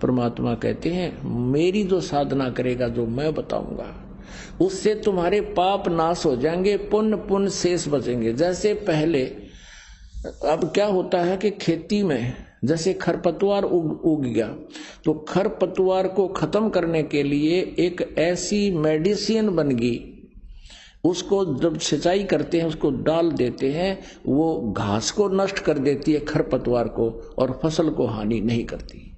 परमात्मा कहते हैं मेरी जो साधना करेगा, जो मैं बताऊंगा, उससे तुम्हारे पाप नाश हो जाएंगे, पुण्य शेष बचेंगे। जैसे पहले, अब क्या होता है कि खेती में जैसे खरपतवार उग गया, तो खरपतवार को खत्म करने के लिए एक ऐसी मेडिसिन बन गई, उसको जब सिंचाई करते हैं उसको डाल देते हैं, वो घास को नष्ट कर देती है, खरपतवार को, और फसल को हानि नहीं करती।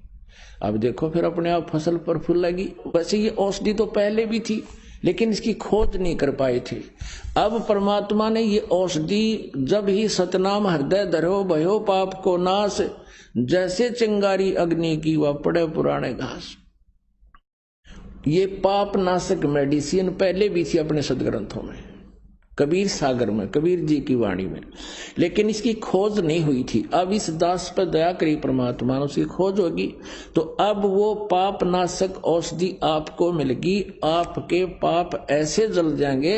अब देखो फिर अपने आप फसल पर फूल लगी। वैसे ये औषधि तो पहले भी थी, लेकिन इसकी खोज नहीं कर पाए थे। अब परमात्मा ने ये औषधि, जब ही सतनाम हृदय धरो भयो पाप को नाश, जैसे चिंगारी अग्नि की वह पड़े पुराने घास। ये पाप नाशक मेडिसिन पहले भी थी अपने सदग्रंथों में, कबीर सागर में, कबीर जी की वाणी में, लेकिन इसकी खोज नहीं हुई थी। अब इस दास पर दया करी परमात्मा ने, उसकी खोज होगी तो अब वो पाप नाशक औषधि आपको मिलेगी। आपके पाप ऐसे जल जाएंगे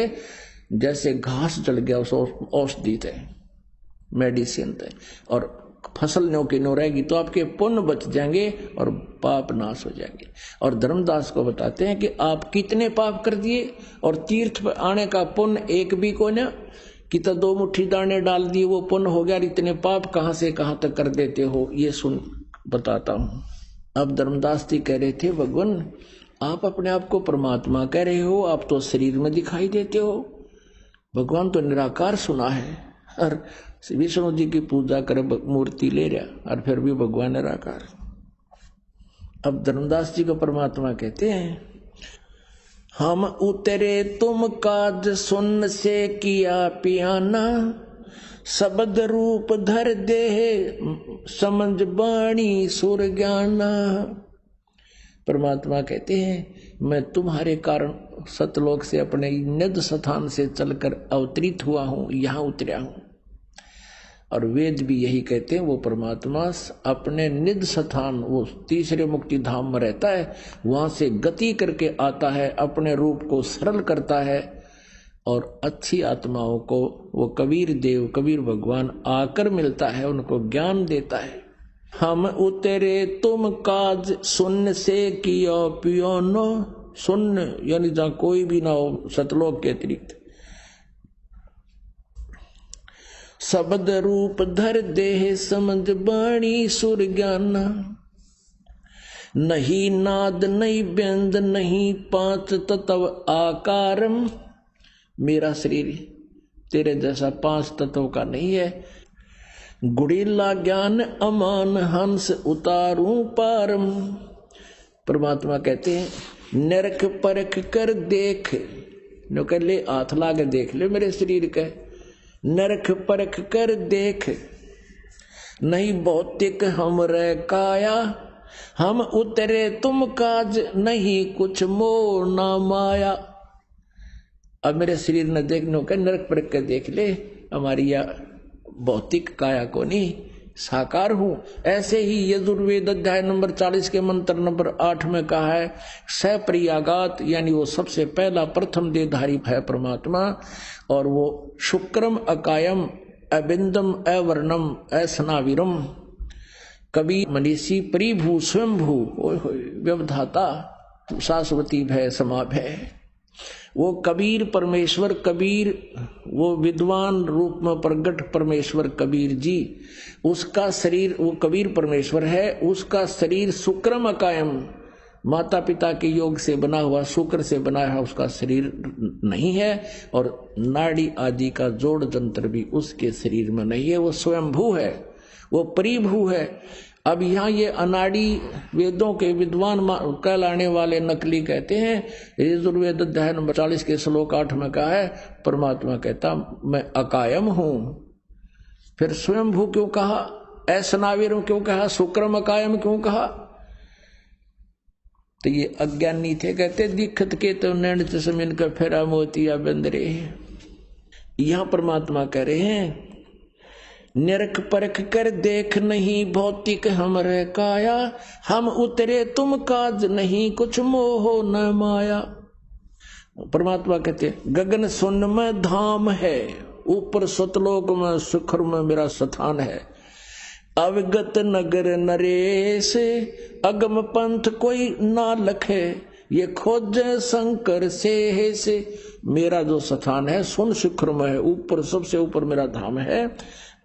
जैसे घास जल गया उस औषधि थे, मेडिसिन थे, और फसल नो की नो रहेगी, तो आपके पुण्य बच जाएंगे और पाप नाश हो जाएंगे। और धर्मदास को बताते हैं कि आप कितने पाप कर दिए, और तीर्थ पर आने का पुण्य एक भी को न, कि तो 2 मुट्ठी दाने डाल दिए वो पुण्य हो गया, इतने पाप कहां से कहां तक कर देते हो, ये सुन बताता हूं। अब धर्मदास जी कह रहे थे, भगवान आप अपने आप को परमात्मा कह रहे हो, आप तो शरीर में दिखाई देते हो, भगवान तो निराकार सुना है, और विष्णु जी की पूजा कर मूर्ति ले रहा, और फिर भी भगवान निराकार। अब धर्मदास जी को परमात्मा कहते हैं, हम उतरे तुम काज सुन से किया पियाना, शब्द रूप धर देह समझ बाणी सुर ज्ञाना। परमात्मा कहते हैं मैं तुम्हारे कारण सतलोक से अपने निज स्थान से चलकर अवतरित हुआ हूं, यहां उतरा हूं। और वेद भी यही कहते हैं, वो परमात्मा अपने निज स्थान, वो तीसरे मुक्ति धाम में रहता है, वहां से गति करके आता है, अपने रूप को सरल करता है, और अच्छी आत्माओं को वो कबीर देव, कबीर भगवान आकर मिलता है, उनको ज्ञान देता है। हम उतरे तुम काज सुन से कियो पियोनो, सुन यानी जहां कोई भी ना हो सतलोक के अतिरिक्त, शब्द रूप धर देह समझ बाणी सुर ज्ञाना, नहीं नाद नहीं व्यंज नहीं 5 तत्व आकारम। मेरा शरीर तेरे जैसा 5 तत्वों का नहीं है। गुड़ीला ज्ञान अमान हंस उतारूं पारम। परमात्मा कहते हैं नरक परख कर देख, नो कर ले हाथ लाके देख ले मेरे शरीर का, नरक परख कर देख, नहीं भौतिक हम रह काया, हम उतरे तुम काज नहीं कुछ मोह ना माया। अब मेरे शरीर न देखने का नरक परख कर देख ले, हमारी या भौतिक काया को नहीं, साकार हूं। ऐसे ही यजुर्वेद अध्याय नंबर 40 के मंत्र नंबर 8 में कहा है, सप्रियागात यानी वो सबसे पहला प्रथम देहधारी है परमात्मा, और वो शुक्रम अकायम अबिंदम अवर्णम असनाविरम, कवि मनीषी परिभू स्वयंभू व्यवधाता शाश्वती भय समाभय। वो कबीर परमेश्वर, कबीर वो विद्वान रूप में प्रगट परमेश्वर कबीर जी, उसका शरीर वो कबीर परमेश्वर है, उसका शरीर शुक्रम अकायम माता पिता के योग से बना हुआ, शुक्र से बना हुआ उसका शरीर नहीं है, और नाड़ी आदि का जोड़ जंत्र भी उसके शरीर में नहीं है, वो स्वयंभू है, वो परिभू है। अब यहाँ ये अनाड़ी वेदों के विद्वान कहलाने वाले नकली कहते हैं, यजुर्वेद अध्याय नंबर 40 के श्लोक 8 में कहा है, परमात्मा कहता मैं अकायम हूं। फिर स्वयंभू क्यों कहा, असनाविर क्यों कहा, शुक्रम अकायम क्यों कहा? तो ये अज्ञानी थे, कहते दिखत के तो नैन चश्मिन का फेरा मोतिया बंदरे। यहां परमात्मा कह रहे हैं नरक परख कर देख नहीं भौतिक हमरे काया, हम उतरे तुम काज नहीं कुछ मोह न माया। परमात्मा कहते गगन सुन में धाम है, ऊपर सतलोक में शिखर में मेरा स्थान है, अविगत नगर नरेश, अगम पंथ कोई ना लखे, ये खोजे शंकर से। मेरा जो स्थान है सुन शिखर में है, ऊपर सबसे ऊपर मेरा धाम है।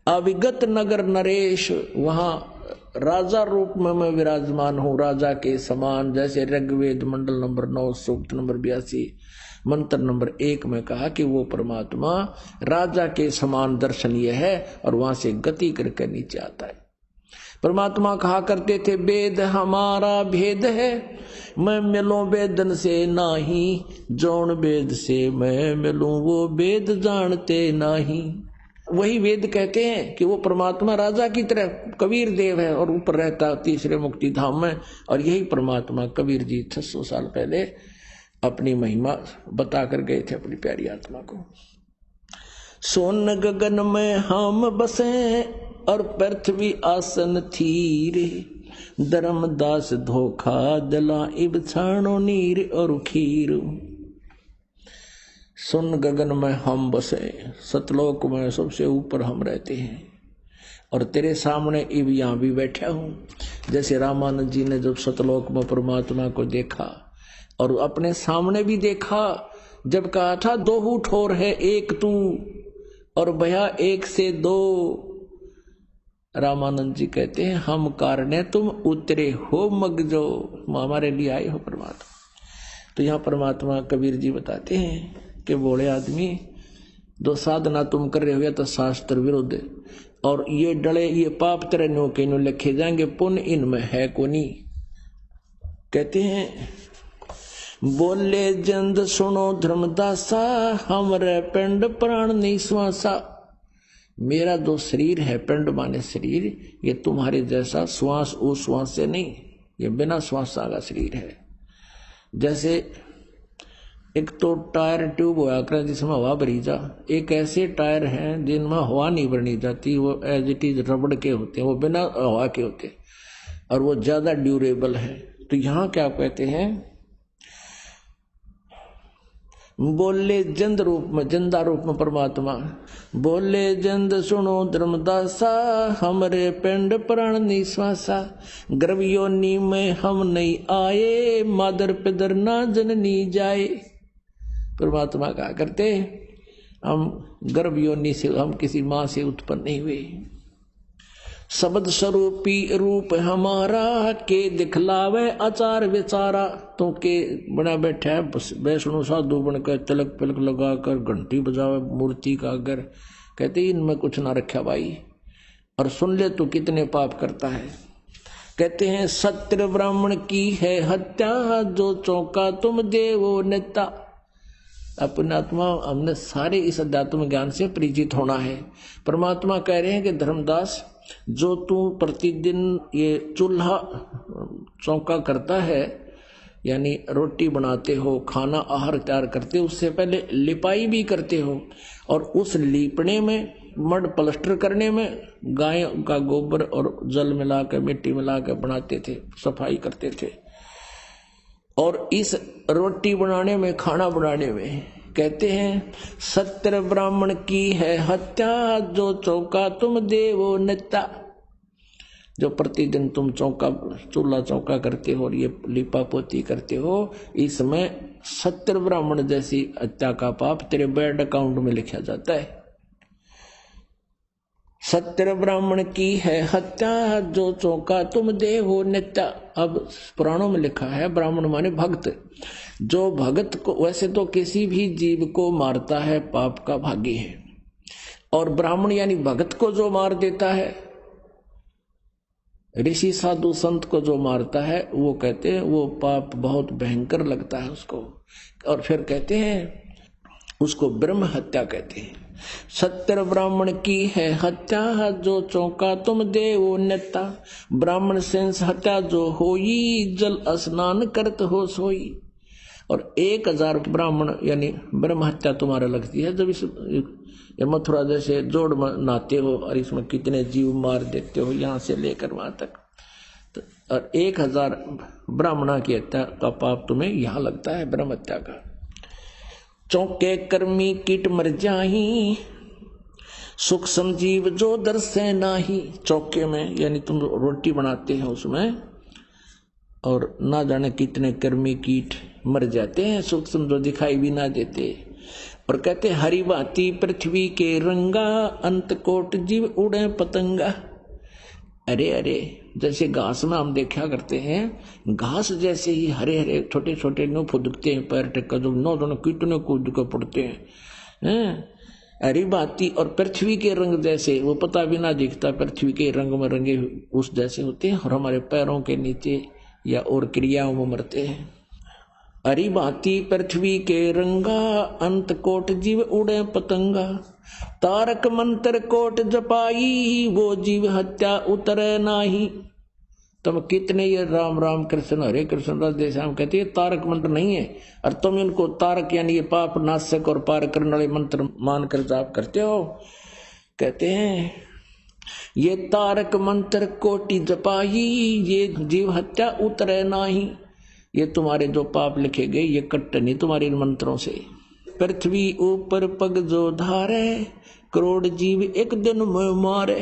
अविगत नगर नरेश, वहां राजा रूप में मैं विराजमान हूं, राजा के समान। जैसे ऋग्वेद मंडल नंबर 9 सूक्त नंबर 82 मंत्र नंबर 1 में कहा कि वो परमात्मा राजा के समान दर्शनीय है और वहां से गति करके नीचे आता है। परमात्मा कहा करते थे वेद हमारा भेद है, मैं मिलूं वेदन से नाही, जौन वेद से मैं मिलूं वो वेद जानते नाही। वही वेद कहते हैं कि वो परमात्मा राजा की तरह कबीर देव है और ऊपर रहता तीसरे मुक्ति धाम में। और यही परमात्मा कबीर जी 600 साल पहले अपनी महिमा बता कर गए थे अपनी प्यारी आत्मा को। सोन गगन में हम बसे और पृथ्वी आसन थीर, धर्मदास धोखा दला इब छाणो नीर और खीर। सुन गगन में हम बसे, सतलोक में सबसे ऊपर हम रहते हैं और तेरे सामने इब यहाँ भी बैठा हूं। जैसे रामानंद जी ने जब सतलोक में परमात्मा को देखा और अपने सामने भी देखा, जब कहा था दो ठोर है एक तू और भया एक से दो, रामानंद जी कहते हैं हम कारणे तुम उतरे हो मगजो, हमारे लिए आए हो परमात्मा। तो यहाँ परमात्मा कबीर जी बताते हैं कि बोले आदमी जो साधना तुम कर रहे हो तो शास्त्र विरुद्ध, और ये डले ये पाप तेरे नो के नो लिखे जाएंगे, पुण्य इनमें है को नहीं। कहते हैं बोले जंद सुनो धर्मदासा, हमरे पिंड प्राण नहीं श्वासा। मेरा जो शरीर है, पिंड माने शरीर, ये तुम्हारे जैसा श्वास उस श्वास से नहीं, ये बिना श्वास का शरीर है। जैसे एक तो टायर ट्यूब होया कर जिसमें हवा भरी जा, एक ऐसे टायर हैं जिनमें हवा नहीं भरनी जाती, वो एज इट इज रबड़ के होते हैं, वो बिना हवा के होते हैं और वो ज्यादा ड्यूरेबल है। तो यहाँ क्या कहते हैं, बोले जंद रूप में, जंदा रूप में परमात्मा बोले जंद सुनो धर्मदासा, हमरे पिंड प्राण निश्वासा, गर्भ योनि में हम नहीं आए, मादर पिदर ना जननी जाए। परमात्मा कहा करते हम गर्भ योनि से, हम किसी मां से उत्पन्न नहीं हुए। शब्द स्वरूपी रूप हमारा, के दिखलावे आचार विचारा। तो के बना बैठा है वैष्णो साधु बनकर, तिलक पिलक लगाकर घंटी बजावे मूर्ति का अगर, कहते इनमें कुछ ना रखा भाई, और सुन ले तो कितने पाप करता है। कहते हैं सत्य ब्राह्मण की है हत्या, जो चौका तुम देवो नेता। अपने आत्मा हमने सारे इस अध्यात्म ज्ञान से परिचित होना है। परमात्मा कह रहे हैं कि धर्मदास, जो तू प्रतिदिन ये चूल्हा चौका करता है, यानी रोटी बनाते हो, खाना आहार तैयार करते हो, उससे पहले लिपाई भी करते हो, और उस लीपने में, मड प्लास्टर करने में गाय का गोबर और जल मिलाकर मिट्टी मिलाकर बनाते थे, सफाई करते थे। और इस रोटी बनाने में, खाना बनाने में कहते हैं सत्य ब्राह्मण की है हत्या, जो चौका तुम देवो नेता। जो प्रतिदिन तुम चौका चूल्हा चौका करते हो और ये लिपा पोती करते हो, इसमें सत्य ब्राह्मण जैसी हत्या का पाप तेरे बैंक अकाउंट में लिखा जाता है। सत्य ब्राह्मण की है हत्या, जो चौका तुम देवो नेता। अब पुराणों में लिखा है ब्राह्मण माने भक्त, जो भगत को, वैसे तो किसी भी जीव को मारता है पाप का भागी है, और ब्राह्मण यानी भगत को जो मार देता है, ऋषि साधु संत को जो मारता है, वो कहते हैं वो पाप बहुत भयंकर लगता है उसको, और फिर कहते हैं उसको ब्रह्म हत्या कहते हैं। सत्य ब्राह्मण की है हत्या, जो चौका तुम देवो नेता। ब्राह्मण सेंस हत्या जो होई, जल स्नान करत हो सोई। और 1000 ब्राह्मण यानी ब्रह्म हत्या तुम्हारा लगती है जब इस मथुरा जैसे जोड़ नहाते हो और इसमें कितने जीव मार देते हो, यहाँ से लेकर वहां तक। तो और 1000 ब्राह्मणा की हत्या का पाप तुम्हें यहाँ लगता है, ब्रह्म हत्या का। चौके कर्मी कीट मर जाही, सुख संजीव जो दर्शे नाही, चौके में यानी तुम रोटी बनाते हैं उसमें, और ना जाने कितने कर्मी कीट मर जाते हैं, सूक्ष्म जो दिखाई भी ना देते। और कहते हरि भांति पृथ्वी के रंगा, अंत कोट जीव उड़े पतंगा। अरे अरे, जैसे घास में हम देखा करते हैं, घास जैसे ही हरे हरे छोटे छोटे नो फुदकते हैं, पैर टेक जो नौ दोनों कितने कूद के पड़ते हैं। हरी भांति और पृथ्वी के रंग जैसे, वो पता भी ना दिखता, पृथ्वी के रंग में रंगे उस जैसे होते हैं, और हमारे पैरों के नीचे या और क्रियाओं में मरते हैं। हरी भांति पृथ्वी के रंगा, अंत कोट जीव उड़े पतंगा। तारक मंत्र कोट जपाई, वो जीव हत्या उतरे नाही। तुम कितने ये राम राम कृष्ण हरे कृष्ण राधे श्याम कहते हैं, तारक मंत्र नहीं है, और तुम इनको तारक यानी ये पाप नाशक और पार करने वाले मंत्र मानकर जाप करते हो। कहते हैं ये तारक मंत्र कोटि जपाई, ये जीव हत्या उतरे नाही। ये तुम्हारे जो पाप लिखे गए ये कट्ट नहीं तुम्हारे इन मंत्रों से। पृथ्वी ऊपर पग जो धारे, करोड़ जीव एक दिन में मारे।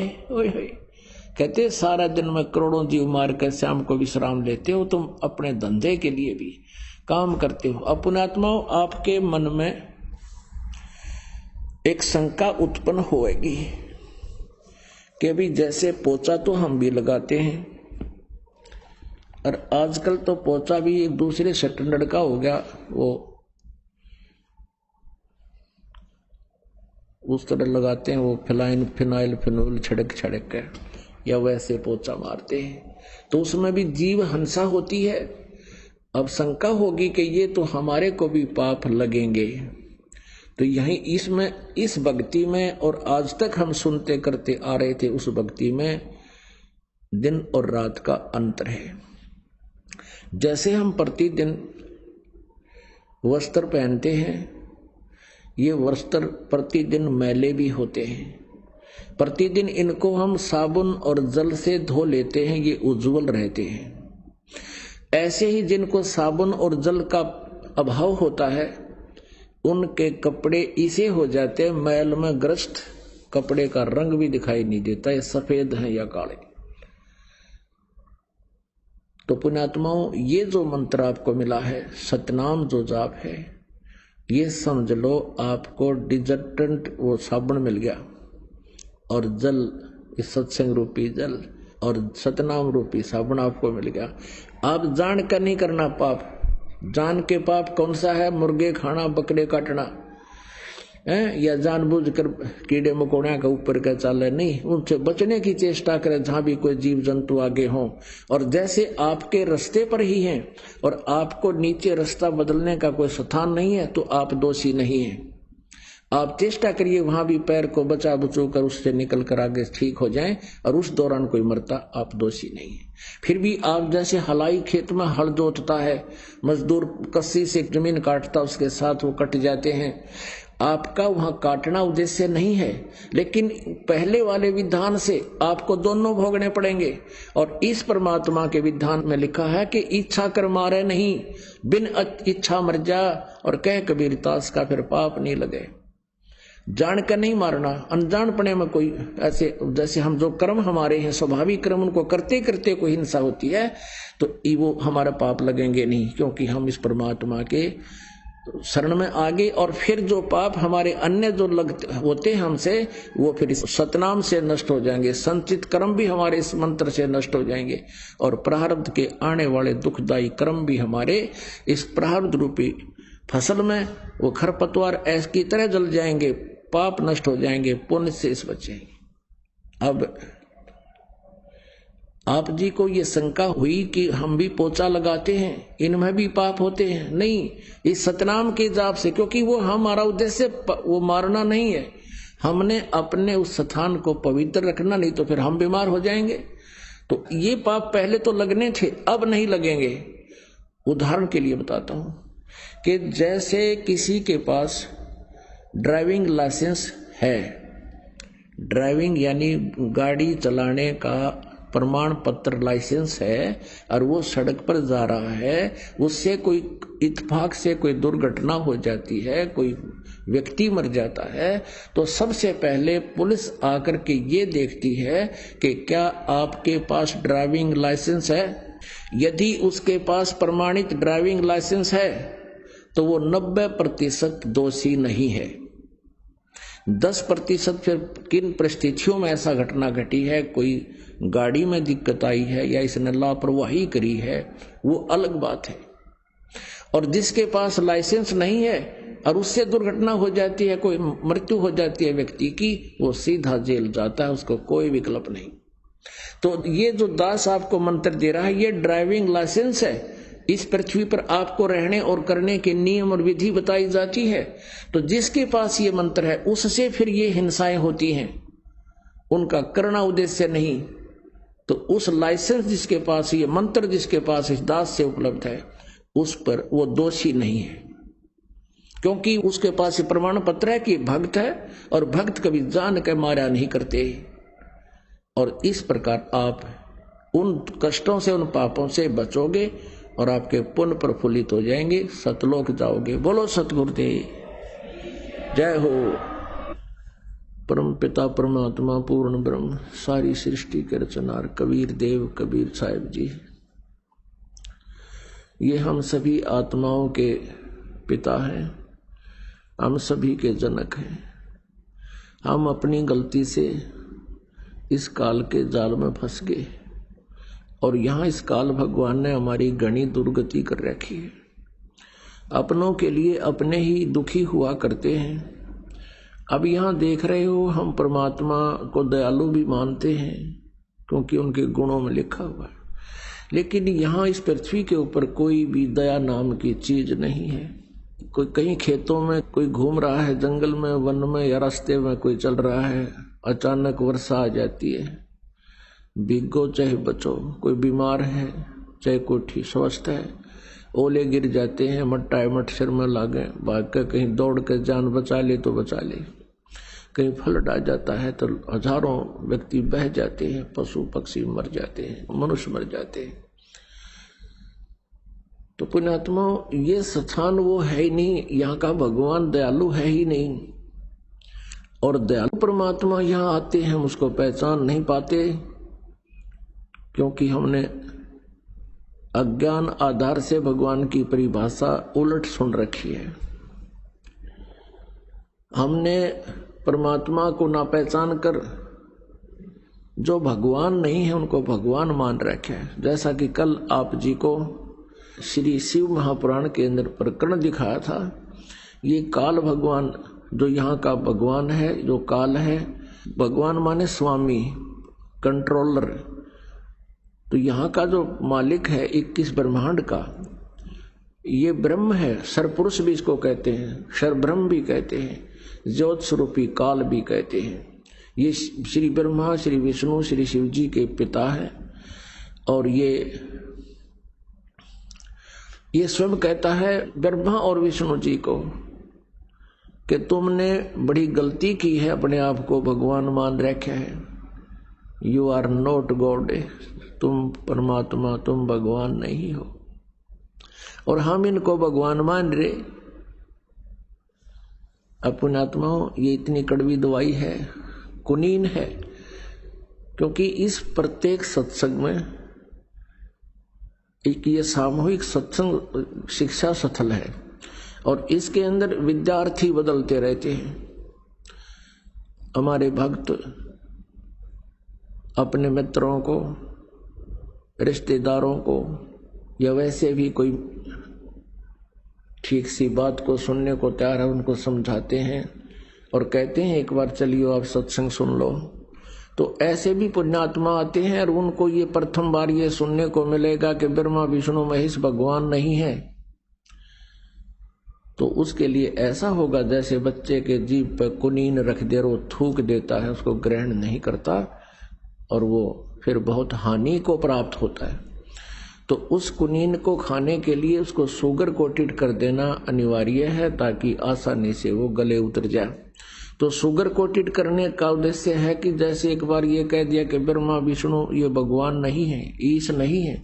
कहते सारा दिन में करोड़ों जीव मार कर शाम को विश्राम लेते हो, तुम अपने धंधे के लिए भी काम करते हो। अपने आत्माओं, आपके मन में एक शंका उत्पन्न होएगी कि भी जैसे पोचा तो हम भी लगाते हैं, और आजकल तो पोचा भी एक दूसरे स्टैंडर्ड का हो गया, वो उस तरह लगाते हैं, वो फिनाइल फिनोल छिड़क के या वैसे पोचा मारते हैं, तो उसमें भी जीव हंसा होती है। अब शंका होगी कि ये तो हमारे को भी पाप लगेंगे। तो यही इसमें, इस भक्ति में, और आज तक हम सुनते करते आ रहे थे, उस भक्ति में दिन और रात का अंतर है। जैसे हम प्रतिदिन वस्त्र पहनते हैं, ये वस्त्र प्रतिदिन मैले भी होते हैं, प्रतिदिन इनको हम साबुन और जल से धो लेते हैं, ये उज्जवल रहते हैं। ऐसे ही जिनको साबुन और जल का अभाव होता है, उनके कपड़े इसे हो जाते हैं मैल में ग्रस्त, कपड़े का रंग भी दिखाई नहीं देता, ये सफेद हैं या काले। तो पुण्यात्माओं, ये जो मंत्र आपको मिला है, सतनाम जो जाप है, ये समझ लो आपको डिटर्जेंट वो साबुन मिल गया, और जल इस सत्संग रूपी जल और सतनाम रूपी साबुन आपको मिल गया। आप जान कर नहीं करना पाप। जान के पाप कौन सा है? मुर्गे खाना, बकरे काटना, या जानबूझकर कीड़े मकोड़िया के ऊपर का चाल है, नहीं, उनसे बचने की चेष्टा करें जहां भी कोई जीव जंतु आगे हों। और जैसे आपके रास्ते पर ही हैं और आपको नीचे रास्ता बदलने का कोई स्थान नहीं है, तो आप दोषी नहीं हैं। आप चेष्टा करिए वहां भी पैर को बचा बचो कर उससे निकल कर आगे ठीक हो जाएं, और उस दौरान कोई मरता, आप दोषी नहीं है। फिर भी आप जैसे हलाई खेत में हल जोतता है, मजदूर कस्सी से जमीन काटता, उसके साथ वो कट जाते हैं, आपका वहां काटना उद्देश्य नहीं है, लेकिन पहले वाले विधान से आपको दोनों भोगने पड़ेंगे। और इस परमात्मा के विधान में लिखा है कि इच्छा कर मारे नहीं, बिन इच्छा मर जा, और कह कबीर दास का फिर पाप नहीं लगे। जान कर नहीं मारना, अनजानपने में कोई ऐसे, जैसे हम जो कर्म हमारे हैं स्वाभाविक कर्म, उनको करते करते कोई हिंसा होती है, तो वो हमारे पाप लगेंगे नहीं, क्योंकि हम इस परमात्मा के शरण में आगे। और फिर जो पाप हमारे अन्य जो लगते होते हैं हमसे, वो फिर इस सतनाम से नष्ट हो जाएंगे। संचित कर्म भी हमारे इस मंत्र से नष्ट हो जाएंगे, और प्रारब्ध के आने वाले दुखदायी कर्म भी हमारे इस प्रारब्ध रूपी फसल में वो खरपतवार ऐस की तरह जल जाएंगे, पाप नष्ट हो जाएंगे, पुण्य से इस बचेंगे। अब आप जी को ये शंका हुई कि हम भी पोचा लगाते हैं, इनमें भी पाप होते हैं? नहीं, इस सतनाम के जाप से, क्योंकि वो हमारा उद्देश्य वो मारना नहीं है, हमने अपने उस स्थान को पवित्र रखना, नहीं तो फिर हम बीमार हो जाएंगे। तो ये पाप पहले तो लगने थे, अब नहीं लगेंगे। उदाहरण के लिए बताता हूं कि जैसे किसी के पास ड्राइविंग लाइसेंस है, ड्राइविंग यानी गाड़ी चलाने का प्रमाण पत्र लाइसेंस है और वो सड़क पर जा रहा है, उससे कोई इत्तेफाक से कोई दुर्घटना हो जाती है, कोई व्यक्ति मर जाता है, तो सबसे पहले पुलिस आकर के ये देखती है कि क्या आपके पास ड्राइविंग लाइसेंस है। यदि उसके पास प्रमाणित ड्राइविंग लाइसेंस है तो वो 90% दोषी नहीं है। 10% फिर किन परिस्थितियों में ऐसा घटना घटी है, कोई गाड़ी में दिक्कत आई है या इसने लापरवाही करी है, वो अलग बात है। और जिसके पास लाइसेंस नहीं है और उससे दुर्घटना हो जाती है, कोई मृत्यु हो जाती है व्यक्ति की, वो सीधा जेल जाता है, उसको कोई विकल्प नहीं। तो ये जो दास आपको मंत्र दे रहा है, ये ड्राइविंग लाइसेंस है। इस पृथ्वी पर आपको रहने और करने के नियम और विधि बताई जाती है। तो जिसके पास ये मंत्र है उससे फिर ये हिंसाएं होती हैं, उनका करना उद्देश्य नहीं। तो उस लाइसेंस जिसके पास, ये मंत्र जिसके पास इस दास से उपलब्ध है, उस पर वो दोषी नहीं है, क्योंकि उसके पास ये प्रमाण पत्र है कि भक्त है और भक्त कभी जान के मारा नहीं करते। और इस प्रकार आप उन कष्टों से, उन पापों से बचोगे और आपके पुण्य प्रफुल्लित हो जाएंगे, सतलोक जाओगे। बोलो सतगुरुदेव जय हो। परम पिता परमात्मा पूर्ण ब्रह्म सारी सृष्टि के रचनार कबीर देव कबीर साहिब जी, ये हम सभी आत्माओं के पिता हैं, हम सभी के जनक हैं। हम अपनी गलती से इस काल के जाल में फंस गए और यहाँ इस काल भगवान ने हमारी घनी दुर्गति कर रखी है। अपनों के लिए अपने ही दुखी हुआ करते हैं। अब यहाँ देख रहे हो, हम परमात्मा को दयालु भी मानते हैं क्योंकि उनके गुणों में लिखा हुआ है, लेकिन यहाँ इस पृथ्वी के ऊपर कोई भी दया नाम की चीज नहीं है। कोई कहीं खेतों में कोई घूम रहा है, जंगल में, वन में या रास्ते में कोई चल रहा है, अचानक वर्षा आ जाती है, भीगो चाहे बचो। कोई बीमार है चाहे कोई ठीक स्वस्थ है, ओले गिर जाते हैं, मट्टा मच्छर में लागे, भाग कर कहीं दौड़ कर जान बचा ले तो बचा ले, कहीं फ्लड आ जाता है तो हजारों व्यक्ति बह जाते हैं, पशु पक्षी मर जाते हैं, मनुष्य मर जाते हैं। तो पुण्यात्मा, ये स्थान वो है ही नहीं, यहाँ का भगवान दयालु है ही नहीं। और दयालु परमात्मा यहाँ आते हैं, हम उसको पहचान नहीं पाते क्योंकि हमने अज्ञान आधार से भगवान की परिभाषा उलट सुन रखी है। हमने परमात्मा को ना पहचान कर जो भगवान नहीं है उनको भगवान मान रखे है। जैसा कि कल आप जी को श्री शिव महापुराण के अंदर प्रकरण दिखाया था, ये काल भगवान जो यहाँ का भगवान है, जो काल है, भगवान माने स्वामी, कंट्रोलर। तो यहाँ का जो मालिक है 21 ब्रह्मांड का, ये ब्रह्म है, सरपुरुष भी इसको कहते हैं, सरब्रह्म भी कहते हैं, ज्योत स्वरूपी काल भी कहते हैं। ये श्री ब्रह्मा, श्री विष्णु, श्री शिव जी के पिता है। और ये स्वयं कहता है ब्रह्मा और विष्णु जी को कि तुमने बड़ी गलती की है, अपने आप को भगवान मान रखा है। यू आर नॉट गॉड, तुम परमात्मा, तुम भगवान नहीं हो। और हम इनको भगवान मान रहे। अपने आत्माओं, ये इतनी कड़वी दवाई है, कुनीन है, क्योंकि इस प्रत्येक सत्संग में एक ये सामूहिक सत्संग शिक्षा स्थल है और इसके अंदर विद्यार्थी बदलते रहते हैं। हमारे भक्त अपने मित्रों को, रिश्तेदारों को या वैसे भी कोई ठीक सी बात को सुनने को तैयार है, उनको समझाते हैं और कहते हैं एक बार चलिए आप सत्संग सुन लो। तो ऐसे भी पुण्यात्मा आते हैं और उनको ये प्रथम बार ये सुनने को मिलेगा कि ब्रह्मा विष्णु महेश भगवान नहीं है। तो उसके लिए ऐसा होगा जैसे बच्चे के जीभ पर कुनीन रख दे, वो थूक देता है, उसको ग्रहण नहीं करता और वो फिर बहुत हानि को प्राप्त होता है। तो उस कुनीन को खाने के लिए उसको शुगर कोटेड कर देना अनिवार्य है ताकि आसानी से वो गले उतर जाए। तो शुगर कोटेड करने का उद्देश्य है कि जैसे एक बार ये कह दिया कि ब्रह्मा विष्णु ये भगवान नहीं है, ईश नहीं है,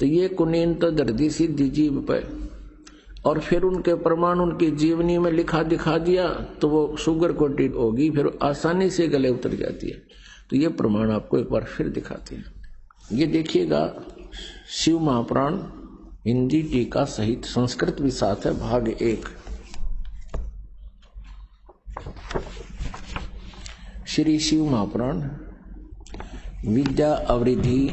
तो ये कुनीन तो दर्दी सीधी जीव पे, और फिर उनके प्रमाण उनकी जीवनी में लिखा दिखा दिया तो वो शुगर कोटेड होगी, फिर आसानी से गले उतर जाती है। तो ये प्रमाण आपको एक बार फिर दिखाते हैं। ये देखिएगा शिव महापुराण हिंदी टीका सहित संस्कृत भी साथ है, भाग 1। श्री शिव महापुराण विद्या अवरिधि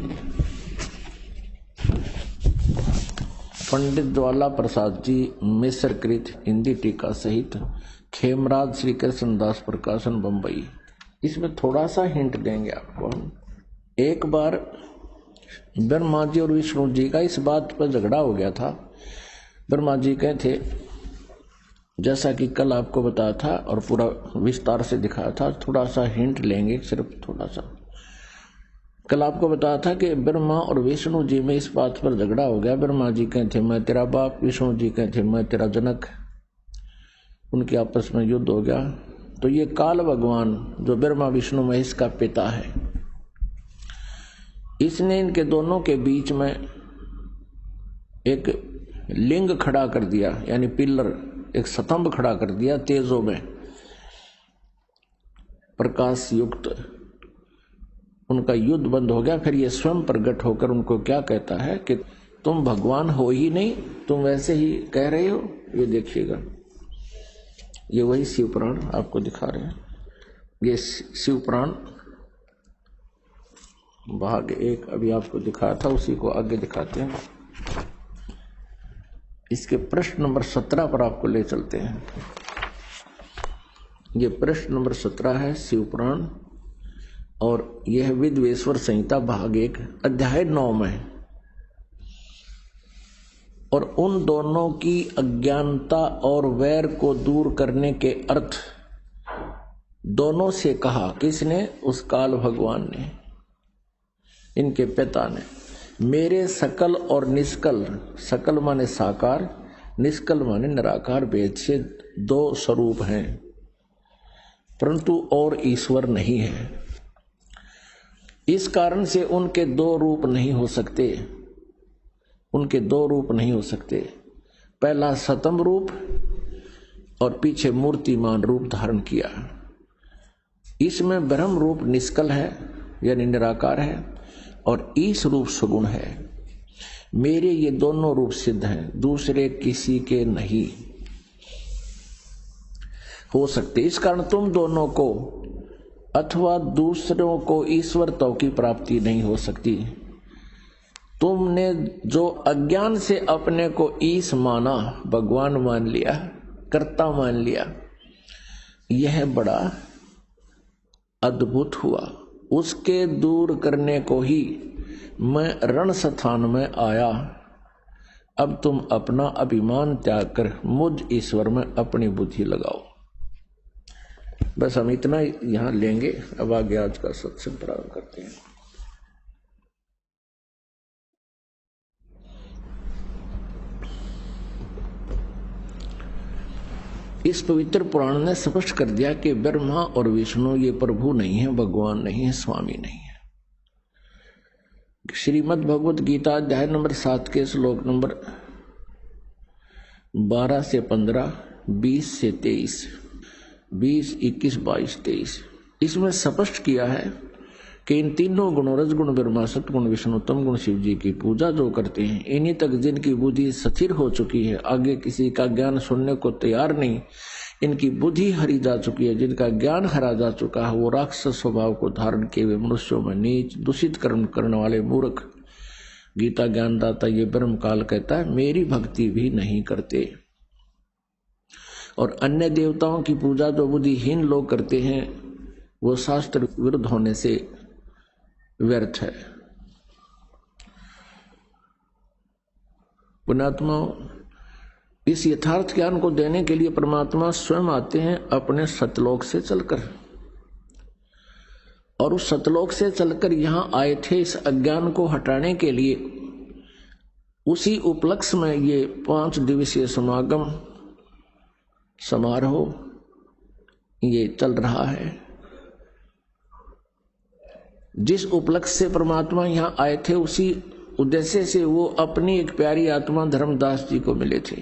पंडित ज्वाला प्रसाद जी मिश्रकृत हिंदी टीका सहित खेमराज श्री कृष्णदास प्रकाशन बंबई। इसमें थोड़ा सा हिंट देंगे आपको हम। एक बार ब्रह्मा जी और विष्णु जी का इस बात पर झगड़ा हो गया था। ब्रह्मा जी कहे थे, जैसा कि कल आपको बताया था और पूरा विस्तार से दिखाया था, थोड़ा सा हिंट लेंगे, सिर्फ थोड़ा सा। कल आपको बताया था कि ब्रह्मा और विष्णु जी में इस बात पर झगड़ा हो गया। ब्रह्मा जी कहे थे मैं तेरा बाप, विष्णु जी कहे थे मैं तेरा जनक। उनके आपस में युद्ध हो गया। तो ये काल भगवान जो ब्रह्मा विष्णु महेश का पिता है, इसने इनके दोनों के बीच में एक लिंग खड़ा कर दिया, यानी पिलर, एक स्तंभ खड़ा कर दिया तेजों में प्रकाश युक्त। उनका युद्ध बंद हो गया। फिर ये स्वयं प्रकट होकर उनको क्या कहता है कि तुम भगवान हो ही नहीं, तुम वैसे ही कह रहे हो। ये देखिएगा, ये वही शिव पुराण आपको दिखा रहे हैं। ये शिव पुराण भाग 1 अभी आपको दिखाया था, उसी को आगे दिखाते हैं। इसके प्रश्न नंबर 17 पर आपको ले चलते हैं। ये प्रश्न नंबर 17 है शिव पुराण, और यह विद्वेश्वर संहिता भाग 1 अध्याय 9 में। और उन दोनों की अज्ञानता और वैर को दूर करने के अर्थ दोनों से कहा। किसने? उस काल भगवान ने, इनके पिता ने। मेरे सकल और निष्कल, सकल माने साकार, निष्कल माने निराकार भेद से 2 स्वरूप हैं, परंतु और ईश्वर नहीं है। इस कारण से उनके 2 रूप नहीं हो सकते, उनके 2 रूप नहीं हो सकते। पहला सतम रूप और पीछे मूर्तिमान रूप धारण किया। इसमें ब्रह्म रूप निष्कल है यानी निराकार है, और ईश रूप सगुण है। मेरे ये दोनों रूप सिद्ध हैं, दूसरे किसी के नहीं हो सकते। इस कारण तुम दोनों को अथवा दूसरों को ईश्वरत्व की प्राप्ति नहीं हो सकती। तुमने जो अज्ञान से अपने को ईश माना, भगवान मान लिया, कर्ता मान लिया, यह बड़ा अद्भुत हुआ। उसके दूर करने को ही मैं रण स्थान में आया। अब तुम अपना अभिमान त्याग कर मुझ ईश्वर में अपनी बुद्धि लगाओ। बस हम इतना यहां लेंगे। अब आगे आज का सत्संग प्रारंभ करते हैं। इस पवित्र पुराण ने स्पष्ट कर दिया कि ब्रह्मा और विष्णु ये प्रभु नहीं है, भगवान नहीं है, स्वामी नहीं है। श्रीमद् भगवत गीता अध्याय नंबर 7 के श्लोक नंबर 12 से 15, 20 से 23, 20, 21, 22, 23 इसमें स्पष्ट किया है कि इन तीनों गुणों रजगुण ब्रह्मा, सतगुण विष्णु, तम गुण शिव जी की पूजा जो करते हैं, इन्हीं तक जिनकी बुद्धि स्थिर हो चुकी है, आगे किसी का ज्ञान सुनने को तैयार नहीं, इनकी बुद्धि हरी जा चुकी है, जिनका ज्ञान हरा जा चुका है, वो राक्षस स्वभाव को धारण किए हुए मनुष्यों में नीच दूषित कर्म करने वाले मूर्ख, गीता ज्ञानदाता ये ब्रह्म काल कहता है, मेरी भक्ति भी नहीं करते। और अन्य देवताओं की पूजा जो बुद्धिहीन लोग करते हैं, वो शास्त्र विरुद्ध होने से व्यर्थ है। पुण्यात्मा, इस यथार्थ ज्ञान को देने के लिए परमात्मा स्वयं आते हैं अपने सतलोक से चलकर, और उस सतलोक से चलकर यहां आए थे इस अज्ञान को हटाने के लिए। उसी उपलक्ष्य में ये 5 दिवसीय समागम समारोह ये चल रहा है। जिस उपलक्ष्य से परमात्मा यहाँ आए थे उसी उद्देश्य से वो अपनी एक प्यारी आत्मा धर्मदास जी को मिले थे।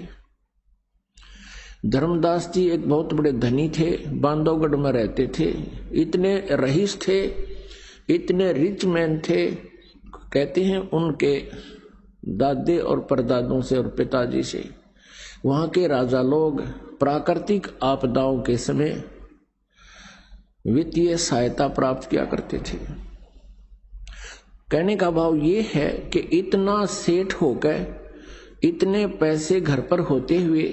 धर्मदास जी एक बहुत बड़े धनी थे, बांधवगढ़ में रहते थे, इतने रईस थे, इतने रिच मैन थे। कहते हैं उनके दादे और परदादों से और पिताजी से वहां के राजा लोग प्राकृतिक आपदाओं के समय वित्तीय सहायता प्राप्त किया करते थे। कहने का भाव ये है कि इतना सेठ होकर, इतने पैसे घर पर होते हुए,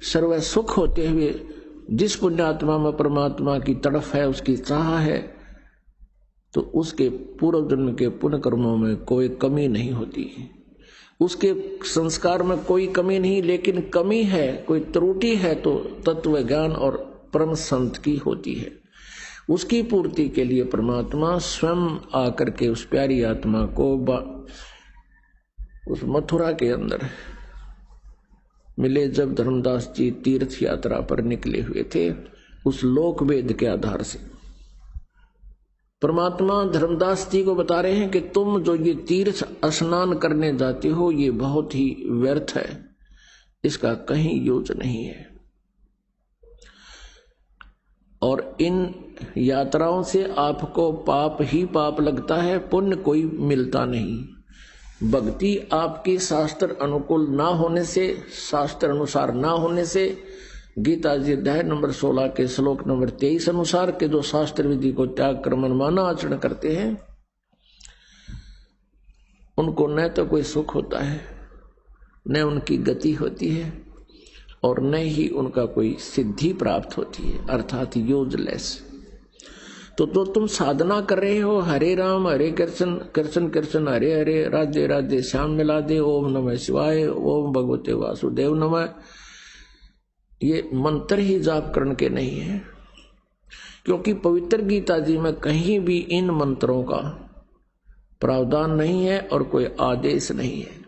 सर्व सुख होते हुए, जिस पुण्यात्मा में परमात्मा की तड़फ है, उसकी चाह है, तो उसके पूर्व जन्म के पुण्य कर्मों में कोई कमी नहीं होती, उसके संस्कार में कोई कमी नहीं। लेकिन कमी है, कोई त्रुटि है तो तत्व ज्ञान और परम संत की होती है। उसकी पूर्ति के लिए परमात्मा स्वयं आकर के उस प्यारी आत्मा को उस मथुरा के अंदर मिले। जब धर्मदास जी तीर्थ यात्रा पर निकले हुए थे, उस लोक वेद के आधार से परमात्मा धर्मदास जी को बता रहे हैं कि तुम जो ये तीर्थ स्नान करने जाते हो ये बहुत ही व्यर्थ है, इसका कहीं यूज नहीं है। और इन यात्राओं से आपको पाप ही पाप लगता है, पुण्य कोई मिलता नहीं। भक्ति आपकी शास्त्र अनुकूल ना होने से, शास्त्र अनुसार ना होने से, गीता जी अध्याय नंबर 16 के श्लोक नंबर 23 अनुसार के जो शास्त्र विधि को त्याग कर मनमाना आचरण करते हैं, उनको न तो कोई सुख होता है, न उनकी गति होती है, और न ही उनका कोई सिद्धि प्राप्त होती है, अर्थात यूजलेस। तो तुम साधना कर रहे हो, हरे राम हरे कृष्ण कृष्ण कृष्ण हरे हरे, राधे राधे श्याम मिला दे, ओम नमः शिवाय, ओम भगवते वासुदेव नमः, ये मंत्र ही जाप करने के नहीं है। क्योंकि पवित्र गीता जी में कहीं भी इन मंत्रों का प्रावधान नहीं है और कोई आदेश नहीं है।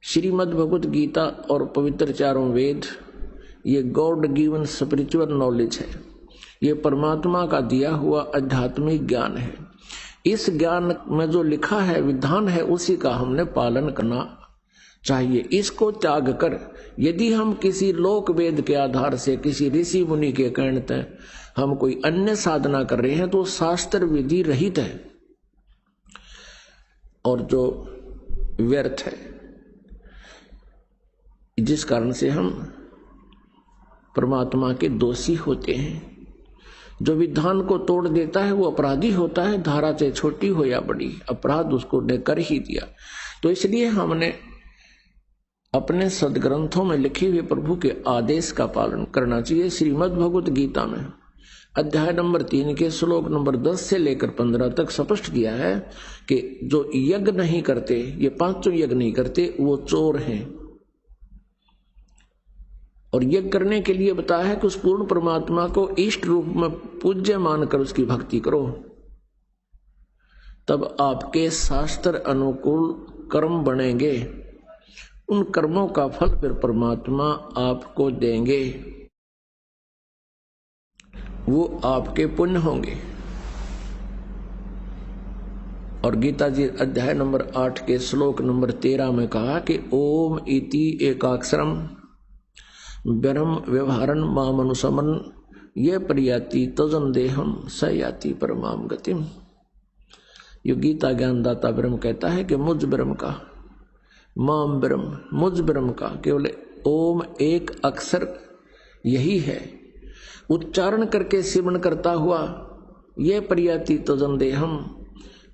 श्रीमद् भगवत गीता और पवित्र चारों वेद ये गॉड गिवन स्पिरिचुअल नॉलेज है, ये परमात्मा का दिया हुआ आध्यात्मिक ज्ञान है। इस ज्ञान में जो लिखा है, विधान है, उसी का हमने पालन करना चाहिए। इसको त्याग कर यदि हम किसी लोक वेद के आधार से, किसी ऋषि मुनि के कहने तक हम कोई अन्य साधना कर रहे हैं तो शास्त्र विधि रहित है और जो व्यर्थ है, जिस कारण से हम परमात्मा के दोषी होते हैं। जो विधान को तोड़ देता है वो अपराधी होता है, धारा से छोटी हो या बड़ी, अपराध उसको ने कर ही दिया। तो इसलिए हमने अपने सदग्रंथों में लिखे हुए प्रभु के आदेश का पालन करना चाहिए। श्रीमद् भगवत गीता में अध्याय नंबर 3 के श्लोक नंबर 10 से लेकर 15 तक स्पष्ट किया है कि जो यज्ञ नहीं करते, ये पांचों यज्ञ नहीं करते, वो चोर हैं। और यज्ञ करने के लिए बताया है कि उस पूर्ण परमात्मा को इष्ट रूप में पूज्य मानकर उसकी भक्ति करो, तब आपके शास्त्र अनुकूल कर्म बनेंगे। उन कर्मों का फल फिर परमात्मा आपको देंगे, वो आपके पुण्य होंगे। और गीता जी अध्याय नंबर 8 के श्लोक नंबर 13 में कहा कि ओम इति एकाक्षरम ब्रह्म व्यवहारन मामनुसमन ये प्रयाति तजन देहम स याति परमाम गतिम। ये गीता ज्ञानदाता ब्रह्म कहता है कि मुझ ब्रह्म का, माम ब्रह्म, मुझ ब्रह्म का केवल ओम एक अक्षर यही है, उच्चारण करके सिमरण करता हुआ ये प्रयाति तजन देहम,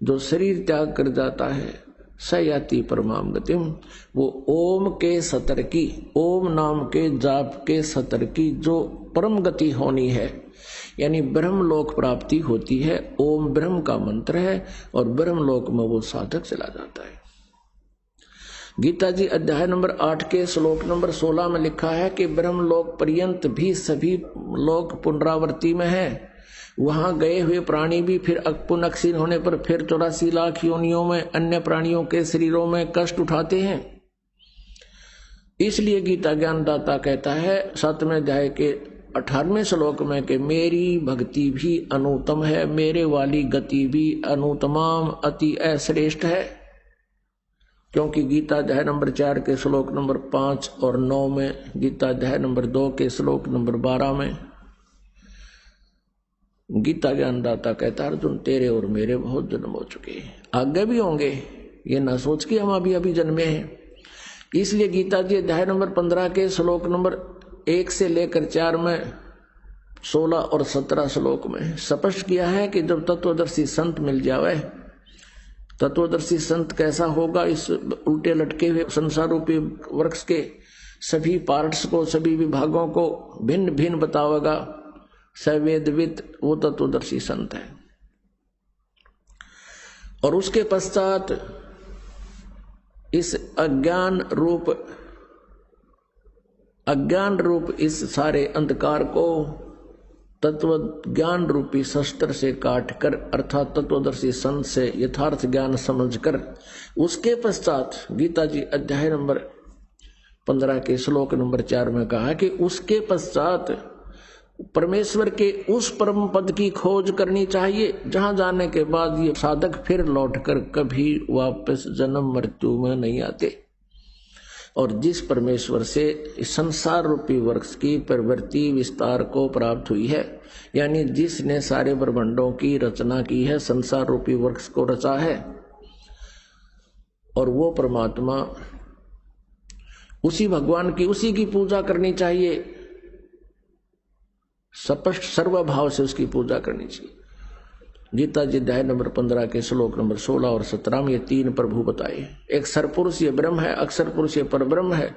जो शरीर त्याग कर जाता है, सयाति परमाम गतिम, वो ओम के सतर की, ओम नाम के जाप के सतर की जो परम गति होनी है, यानी ब्रह्म लोक प्राप्ति होती है। ओम ब्रह्म का मंत्र है और ब्रह्म लोक में वो साधक चला जाता है। गीता जी अध्याय नंबर 8 के श्लोक नंबर 16 में लिखा है कि ब्रह्म लोक पर्यंत भी सभी लोक पुनरावृत्ति में है। वहां गए हुए प्राणी भी फिर पुनक्षीण होने पर फिर 84 लाख योनियों में अन्य प्राणियों के शरीरों में कष्ट उठाते हैं। इसलिए गीता ज्ञानदाता कहता है 7वें अध्याय के 18वें श्लोक में कि मेरी भक्ति भी अनुत्तम है, मेरे वाली गति भी अनुत्तमाम अति अश्रेष्ठ है। क्योंकि गीता अध्याय नंबर 4 के श्लोक नंबर 5 और 9 में, गीता अध्याय नंबर 2 के श्लोक नंबर 12 में गीता ज्ञानदाता कहता अर्जुन तेरे और मेरे बहुत जन्म हो चुके हैं, आगे भी होंगे, ये ना सोच के हम अभी अभी जन्मे हैं। इसलिए गीता जी अध्याय नंबर 15 के श्लोक नंबर 1 से लेकर 4 में 16 और 17 श्लोक में स्पष्ट किया है कि जब तत्वदर्शी संत मिल जावे, तत्वदर्शी संत कैसा होगा, इस उल्टे लटके हुए संसार रूपी वृक्ष के सभी पार्ट्स को, सभी विभागों को भिन्न भिन्न बतावेगा, सवेदवित, वो तत्वदर्शी संत है। और उसके पश्चात इस अज्ञान रूप इस सारे अंधकार को तत्व ज्ञान रूपी शस्त्र से काटकर, अर्थात तत्वदर्शी संत से यथार्थ ज्ञान समझकर, उसके पश्चात गीता जी अध्याय नंबर 15 के श्लोक नंबर 4 में कहा कि उसके पश्चात परमेश्वर के उस परम पद की खोज करनी चाहिए जहां जाने के बाद ये साधक फिर लौटकर कभी वापस जन्म मृत्यु में नहीं आते। और जिस परमेश्वर से संसार रूपी वृक्ष की प्रवृत्ति विस्तार को प्राप्त हुई है, यानी जिसने सारे ब्रह्मांडों की रचना की है, संसार रूपी वृक्ष को रचा है, और वो परमात्मा, उसी भगवान की, उसी की पूजा करनी चाहिए, स्पष्ट सर्वभाव से उसकी पूजा करनी चाहिए। गीता जी अध्याय नंबर 15 के श्लोक नंबर 16 और 17 में ये 3 प्रभु बताए। एक सरपुरुष ये ब्रह्म है, अक्षर पुरुष ये परब्रह्म है,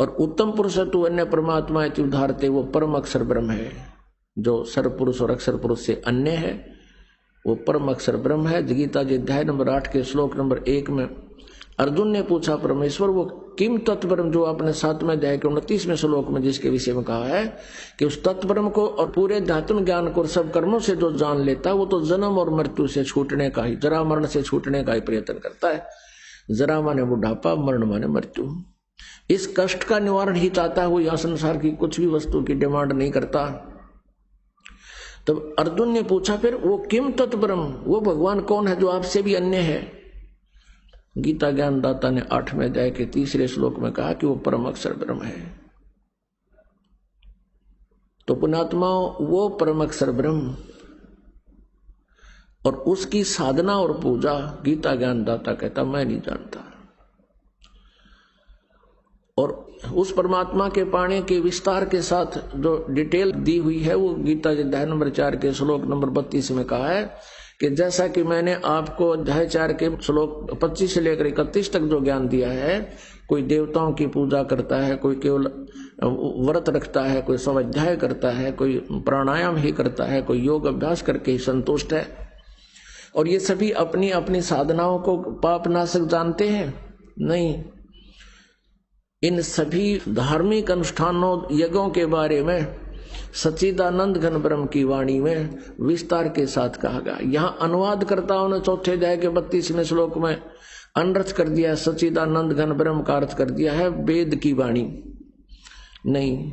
और उत्तम पुरुष तो अन्य परमात्मा उदाहरते, वो परम अक्षर ब्रह्म है। जो सरपुरुष और अक्षर पुरुष से अन्य है वो परम अक्षर ब्रह्म है। गीता जी अध्याय नंबर 8 के श्लोक नंबर 1 में अर्जुन ने पूछा परमेश्वर वो किम तत्ब्रह्म, जो आपने 7वें अध्याय के 29वें श्लोक में जिसके विषय में कहा है कि उस तत्ब्रह्म को और पूरे अध्यात्म ज्ञान को सब कर्मों से जो जान लेता है वो तो जन्म और मृत्यु से छूटने का ही, जरा मरण से छूटने का ही प्रयत्न करता है। जरा माने बुढ़ापा, मरण माने मृत्यु। इस कष्ट का निवारण ही चाहता है वो, यहां संसार की कुछ भी वस्तु की डिमांड नहीं करता। तब अर्जुन ने पूछा फिर वो किम तत्ब्रह्म, वो भगवान कौन है जो आपसे भी अन्य है। गीता ज्ञानदाता ने 8वें अध्याय के 3 श्लोक में कहा कि वो परम अक्षर ब्रह्म है। तो पुण्यात्माओं, वो परम अक्षर ब्रह्म और उसकी साधना और पूजा गीता ज्ञानदाता कहता मैं नहीं जानता। और उस परमात्मा के पाने के विस्तार के साथ जो डिटेल दी हुई है वो गीता अध्याय नंबर 4 के श्लोक नंबर 32 में कहा है कि जैसा कि मैंने आपको अध्याय 4 के श्लोक 25 से लेकर 31 तक जो ज्ञान दिया है, कोई देवताओं की पूजा करता है, कोई केवल व्रत रखता है, कोई स्वाध्याय करता है, कोई प्राणायाम ही करता है, कोई योग अभ्यास करके ही संतुष्ट है, और ये सभी अपनी अपनी साधनाओं को पाप नाशक जानते हैं। नहीं, इन सभी धार्मिक अनुष्ठानों यज्ञों के बारे में सच्चिदानंद घन ब्रह्म की वाणी में विस्तार के साथ कहा गया। यहाँ अनुवादकर्ताओं ने 4 अध्याय के 32वें श्लोक में अनर्थ कर दिया, सच्चिदानंद घन ब्रह्म का अर्थ कर दिया है वेद की वाणी। नहीं,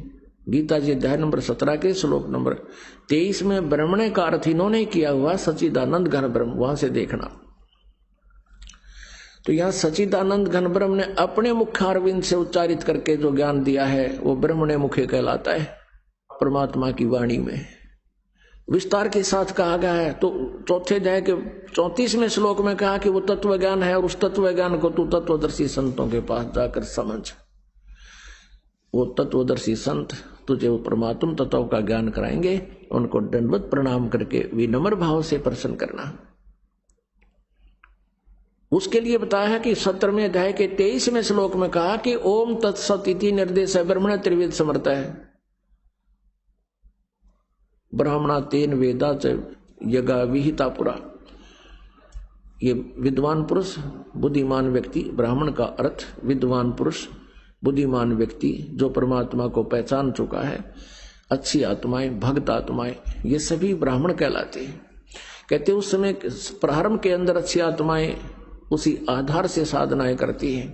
गीता जी अध्याय नंबर 17 के श्लोक नंबर 23 में ब्रह्मणे का अर्थ इन्होंने किया हुआ सच्चिदानंद घन ब्रह्म, वहां से देखना। तो यहाँ सच्चिदानंद घन ब्रह्म ने अपने मुखारविंद से उच्चारित करके जो ज्ञान दिया है वो ब्रह्मणे मुखे कहलाता है। परमात्मा की वाणी में विस्तार के साथ कहा गया है। तो 4 अध्याय के 34वें श्लोक में कहा कि वो तत्व ज्ञान है, और उस तत्व ज्ञान को तू तत्वदर्शी संतों के पास जाकर समझ। वो तत्वदर्शी संत तुझे वो परमात्म तत्व का ज्ञान कराएंगे, उनको दंडवत प्रणाम करके विनम्र भाव से प्रसन्न करना। उसके लिए बताया है कि 17वें अध्याय के 23वें श्लोक में कहा कि ओम तत्सत इति निर्देश ब्रह्मण त्रिवेद समर्थ है। ब्राह्मणा तेन वेदा च यगा विहिता पुरा। ये विद्वान पुरुष बुद्धिमान व्यक्ति, ब्राह्मण का अर्थ विद्वान पुरुष बुद्धिमान व्यक्ति जो परमात्मा को पहचान चुका है, अच्छी आत्माएं, भक्त आत्माएं, ये सभी ब्राह्मण कहलाते हैं। कहते उस समय प्रारंभ के अंदर अच्छी आत्माएं उसी आधार से साधनाएं करती हैं।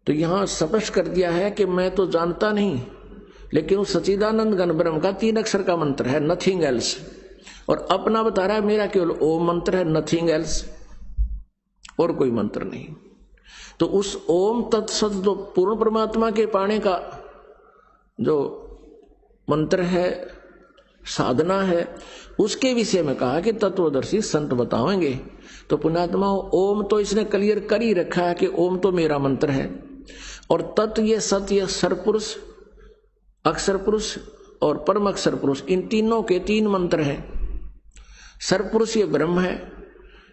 तो यहां स्पष्ट कर दिया है कि मैं तो जानता नहीं, लेकिन उस सच्चिदानंद घन ब्रह्म का 3 अक्षर का मंत्र है, नथिंग एल्स। और अपना बता रहा है मेरा केवल ओम मंत्र है, नथिंग एल्स, और कोई मंत्र नहीं। तो उस ओम तत्सत जो पूर्ण परमात्मा के पाने का जो मंत्र है, साधना है, उसके विषय में कहा कि तत्वदर्शी संत बताएंगे। तो पुण्यात्मा ओम तो इसने क्लियर कर ही रखा है कि ओम तो मेरा मंत्र है, और तत् ये सत्य सरपुरुष, अक्षर पुरुष और परम अक्षर पुरुष, इन तीनों के 3 मंत्र हैं। सरपुरुष ये ब्रह्म है,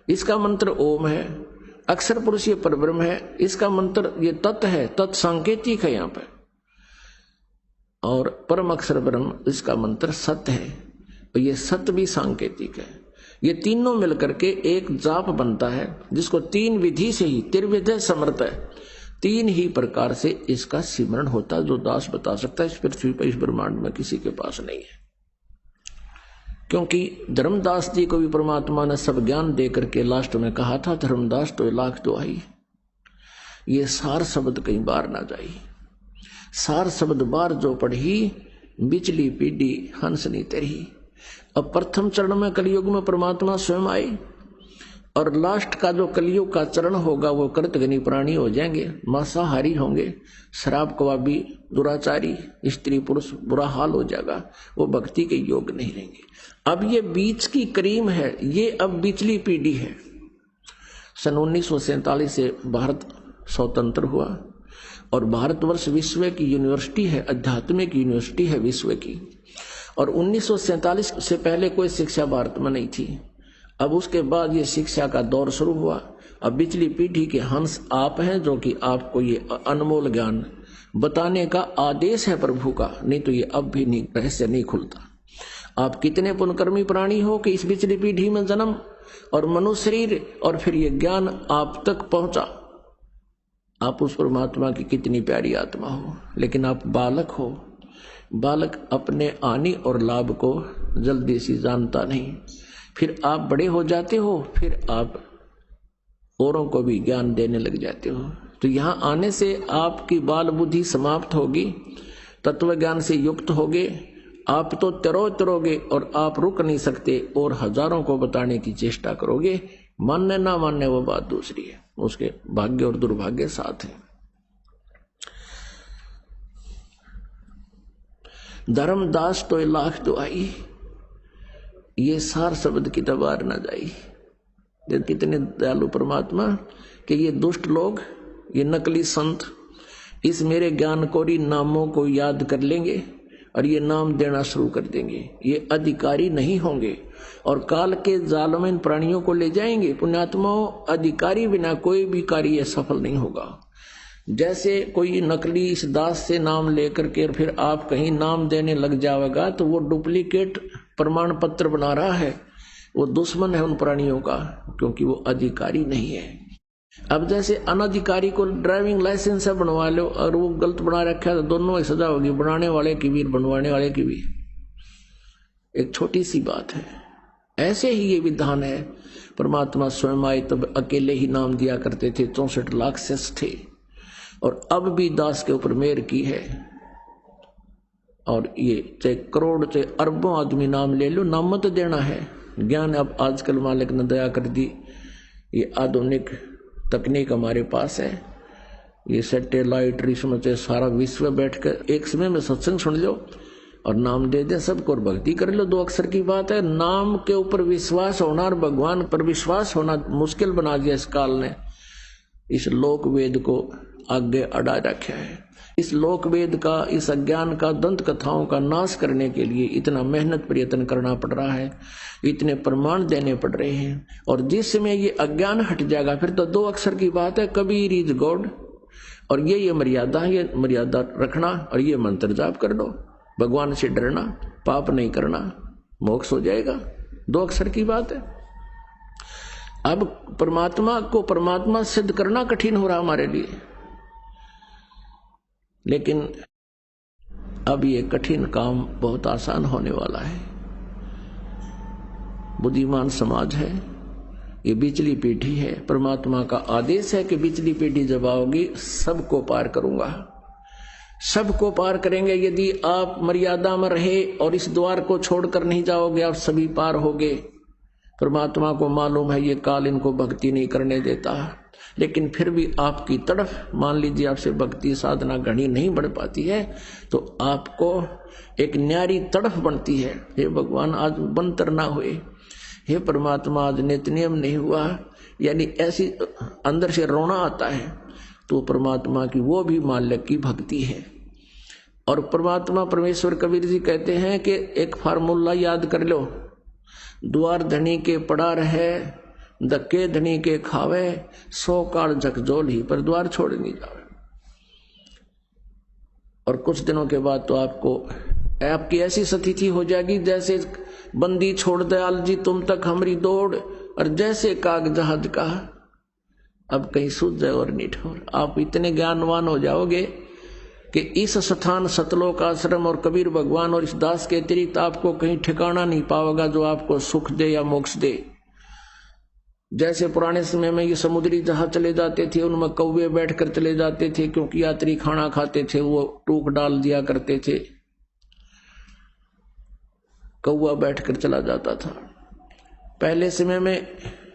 इसका मंत्र ओम है। अक्षर पुरुष ये परब्रह्म है, इसका मंत्र ये तत् है, तत् सांकेतिक है यहां पर। और परम अक्षर ब्रह्म, इसका मंत्र सत्य है, और ये सत्य भी सांकेतिक है। ये तीनों मिलकर के एक जाप बनता है, जिसको 3 विधि से ही, त्रिविध समर्थ है, 3 ही प्रकार से इसका सिमरण होता है, जो दास बता सकता है। इस पृथ्वी पर, इस ब्रह्मांड में किसी के पास नहीं है। क्योंकि धर्मदास जी को भी परमात्मा ने सब ज्ञान दे करके लास्ट में कहा था, धर्मदास तो 1,00,000 दुआई, ये सार शब्द कहीं बार ना जाई। सार शब्द बार जो पढ़ी, बिचली पीढ़ी हंसनी तेरी। अब प्रथम चरण में कलयुग में परमात्मा स्वयं आए, और लास्ट का जो कलयुग का चरण होगा वो कृतघ्नी प्राणी हो जाएंगे, मांसाहारी होंगे, शराब कबाबी, दुराचारी, स्त्री पुरुष, बुरा हाल हो जाएगा, वो भक्ति के योग नहीं रहेंगे। अब ये बीच की करीम है, ये अब बिचली पीढ़ी है। सन 1947 से भारत स्वतंत्र हुआ, और भारतवर्ष विश्व की यूनिवर्सिटी है, आध्यात्मिक यूनिवर्सिटी है विश्व की। और 1947 से पहले कोई शिक्षा भारत में नहीं थी। अब उसके बाद ये शिक्षा का दौर शुरू हुआ। अब बिचली पीढ़ी के हंस आप हैं, जो कि आपको ये अनमोल ज्ञान बताने का आदेश है प्रभु का, नहीं तो ये अब भी नहीं, रहस्य नहीं खुलता। आप कितने पुण्यकर्मी प्राणी हो कि इस बिचली पीढ़ी में जन्म और मनुष्य शरीर, और फिर ये ज्ञान आप तक पहुंचा। आप उस परमात्मा की कितनी प्यारी आत्मा हो, लेकिन आप बालक हो। बालक अपने हानि और लाभ को जल्दी से जानता नहीं, फिर आप बड़े हो जाते हो, फिर आप औरों को भी ज्ञान देने लग जाते हो। तो यहाँ आने से आपकी बाल बुद्धि समाप्त होगी, तत्व ज्ञान से युक्त होगे, आप तो तरोगे और आप रुक नहीं सकते, और हजारों को बताने की चेष्टा करोगे। मानने ना मानने वो बात दूसरी है, उसके भाग्य और दुर्भाग्य साथ है। धर्मदास तो 1,00,000 दुआई, ये सार शब्द की तबार न जाई। कितने दयालु परमात्मा कि ये दुष्ट लोग, ये नकली संत इस मेरे ज्ञान कोरी नामों को याद कर लेंगे और ये नाम देना शुरू कर देंगे। ये अधिकारी नहीं होंगे और काल के जाल में इन प्राणियों को ले जाएंगे। पुण्यात्माओं, अधिकारी बिना कोई भी कार्य सफल नहीं होगा। जैसे कोई नकली इस दास से नाम लेकर के फिर आप कहीं नाम देने लग जाएगा तो वो डुप्लीकेट प्रमाण पत्र बना रहा है, वो दुश्मन है उन प्राणियों का, क्योंकि वो अधिकारी नहीं है। अब जैसे अनधिकारी को ड्राइविंग लाइसेंस से बनवा लो और वो गलत बना रखा है तो दोनों की सजा होगी, बनाने वाले की भी बनवाने वाले की भी। एक छोटी सी बात है। ऐसे ही ये विधान है। परमात्मा स्वयं आए तब अकेले ही नाम दिया करते थे, 64 लाख शेष थे, और अब भी दास के ऊपर मेहर की है। और ये चाहे करोड़ चाहे अरबों आदमी नाम ले लो, नाम मत देना है। ज्ञान अब आजकल मालिक ने दया कर दी, ये आधुनिक तकनीक हमारे पास है, ये सैटेलाइट रिश्म से सारा विश्व बैठकर एक समय में सत्संग सुन लो और नाम दे दे सबको और भक्ति कर लो। 2 अक्षर की बात है। नाम के ऊपर विश्वास होना और भगवान पर विश्वास होना मुश्किल बना दिया इस काल ने। इस लोक वेद को आगे अड़ा रखा है। इस लोक वेद का, इस अज्ञान का, दंत कथाओं का नाश करने के लिए इतना मेहनत प्रयत्न करना पड़ रहा है, इतने प्रमाण देने पड़ रहे हैं। और जिस समय ये अज्ञान हट जाएगा फिर तो 2 अक्षर की बात है, कबीर इज गॉड। और ये मर्यादा है, ये मर्यादा रखना और ये मंत्र जाप कर लो, भगवान से डरना, पाप नहीं करना, मोक्ष हो जाएगा। 2 अक्षर की बात है। अब परमात्मा को परमात्मा सिद्ध करना कठिन हो रहा हमारे लिए, लेकिन अब ये कठिन काम बहुत आसान होने वाला है। बुद्धिमान समाज है, ये बिचली पीढ़ी है। परमात्मा का आदेश है कि बिचली पीढ़ी जब आओगी सबको पार करूंगा, सबको पार करेंगे। यदि आप मर्यादा में रहे और इस द्वार को छोड़कर नहीं जाओगे, आप सभी पार होगे। परमात्मा को मालूम है ये काल इनको भक्ति नहीं करने देता, लेकिन फिर भी आपकी तरफ मान लीजिए आपसे भक्ति साधना घनी नहीं बढ़ पाती है, तो आपको एक न्यारी तड़फ बनती है, हे भगवान आज बंतर ना हुए, हे परमात्मा आज नित्य नियम नहीं हुआ, यानी ऐसी अंदर से रोना आता है। तो परमात्मा की वो भी माल्य की भक्ति है। और परमात्मा परमेश्वर कबीर जी कहते हैं कि एक फार्मूला याद कर लो, द्वार धनी के पड़ा रहे, धक्के धनी के खावे, 100 काल झकझोल ही पर द्वार छोड़ नहीं जावे। और कुछ दिनों के बाद तो आपकी ऐसी स्थिति हो जाएगी जैसे बंदी छोड़ दयाल जी तुम तक हमारी दौड़, और जैसे काग जहाज का अब कहीं सूझ जाए और निठोर। आप इतने ज्ञानवान हो जाओगे कि इस स्थान सतलोक आश्रम और कबीर भगवान और इस दास के अतिरिक्त आपको कहीं ठिकाना नहीं पाओगा जो आपको सुख दे या मोक्ष दे। जैसे पुराने समय में ये समुद्री जहाज चले जाते थे, उनमें कौवे बैठकर चले जाते थे, क्योंकि यात्री खाना खाते थे वो टूक डाल दिया करते थे, कौवा बैठकर चला जाता था। पहले समय में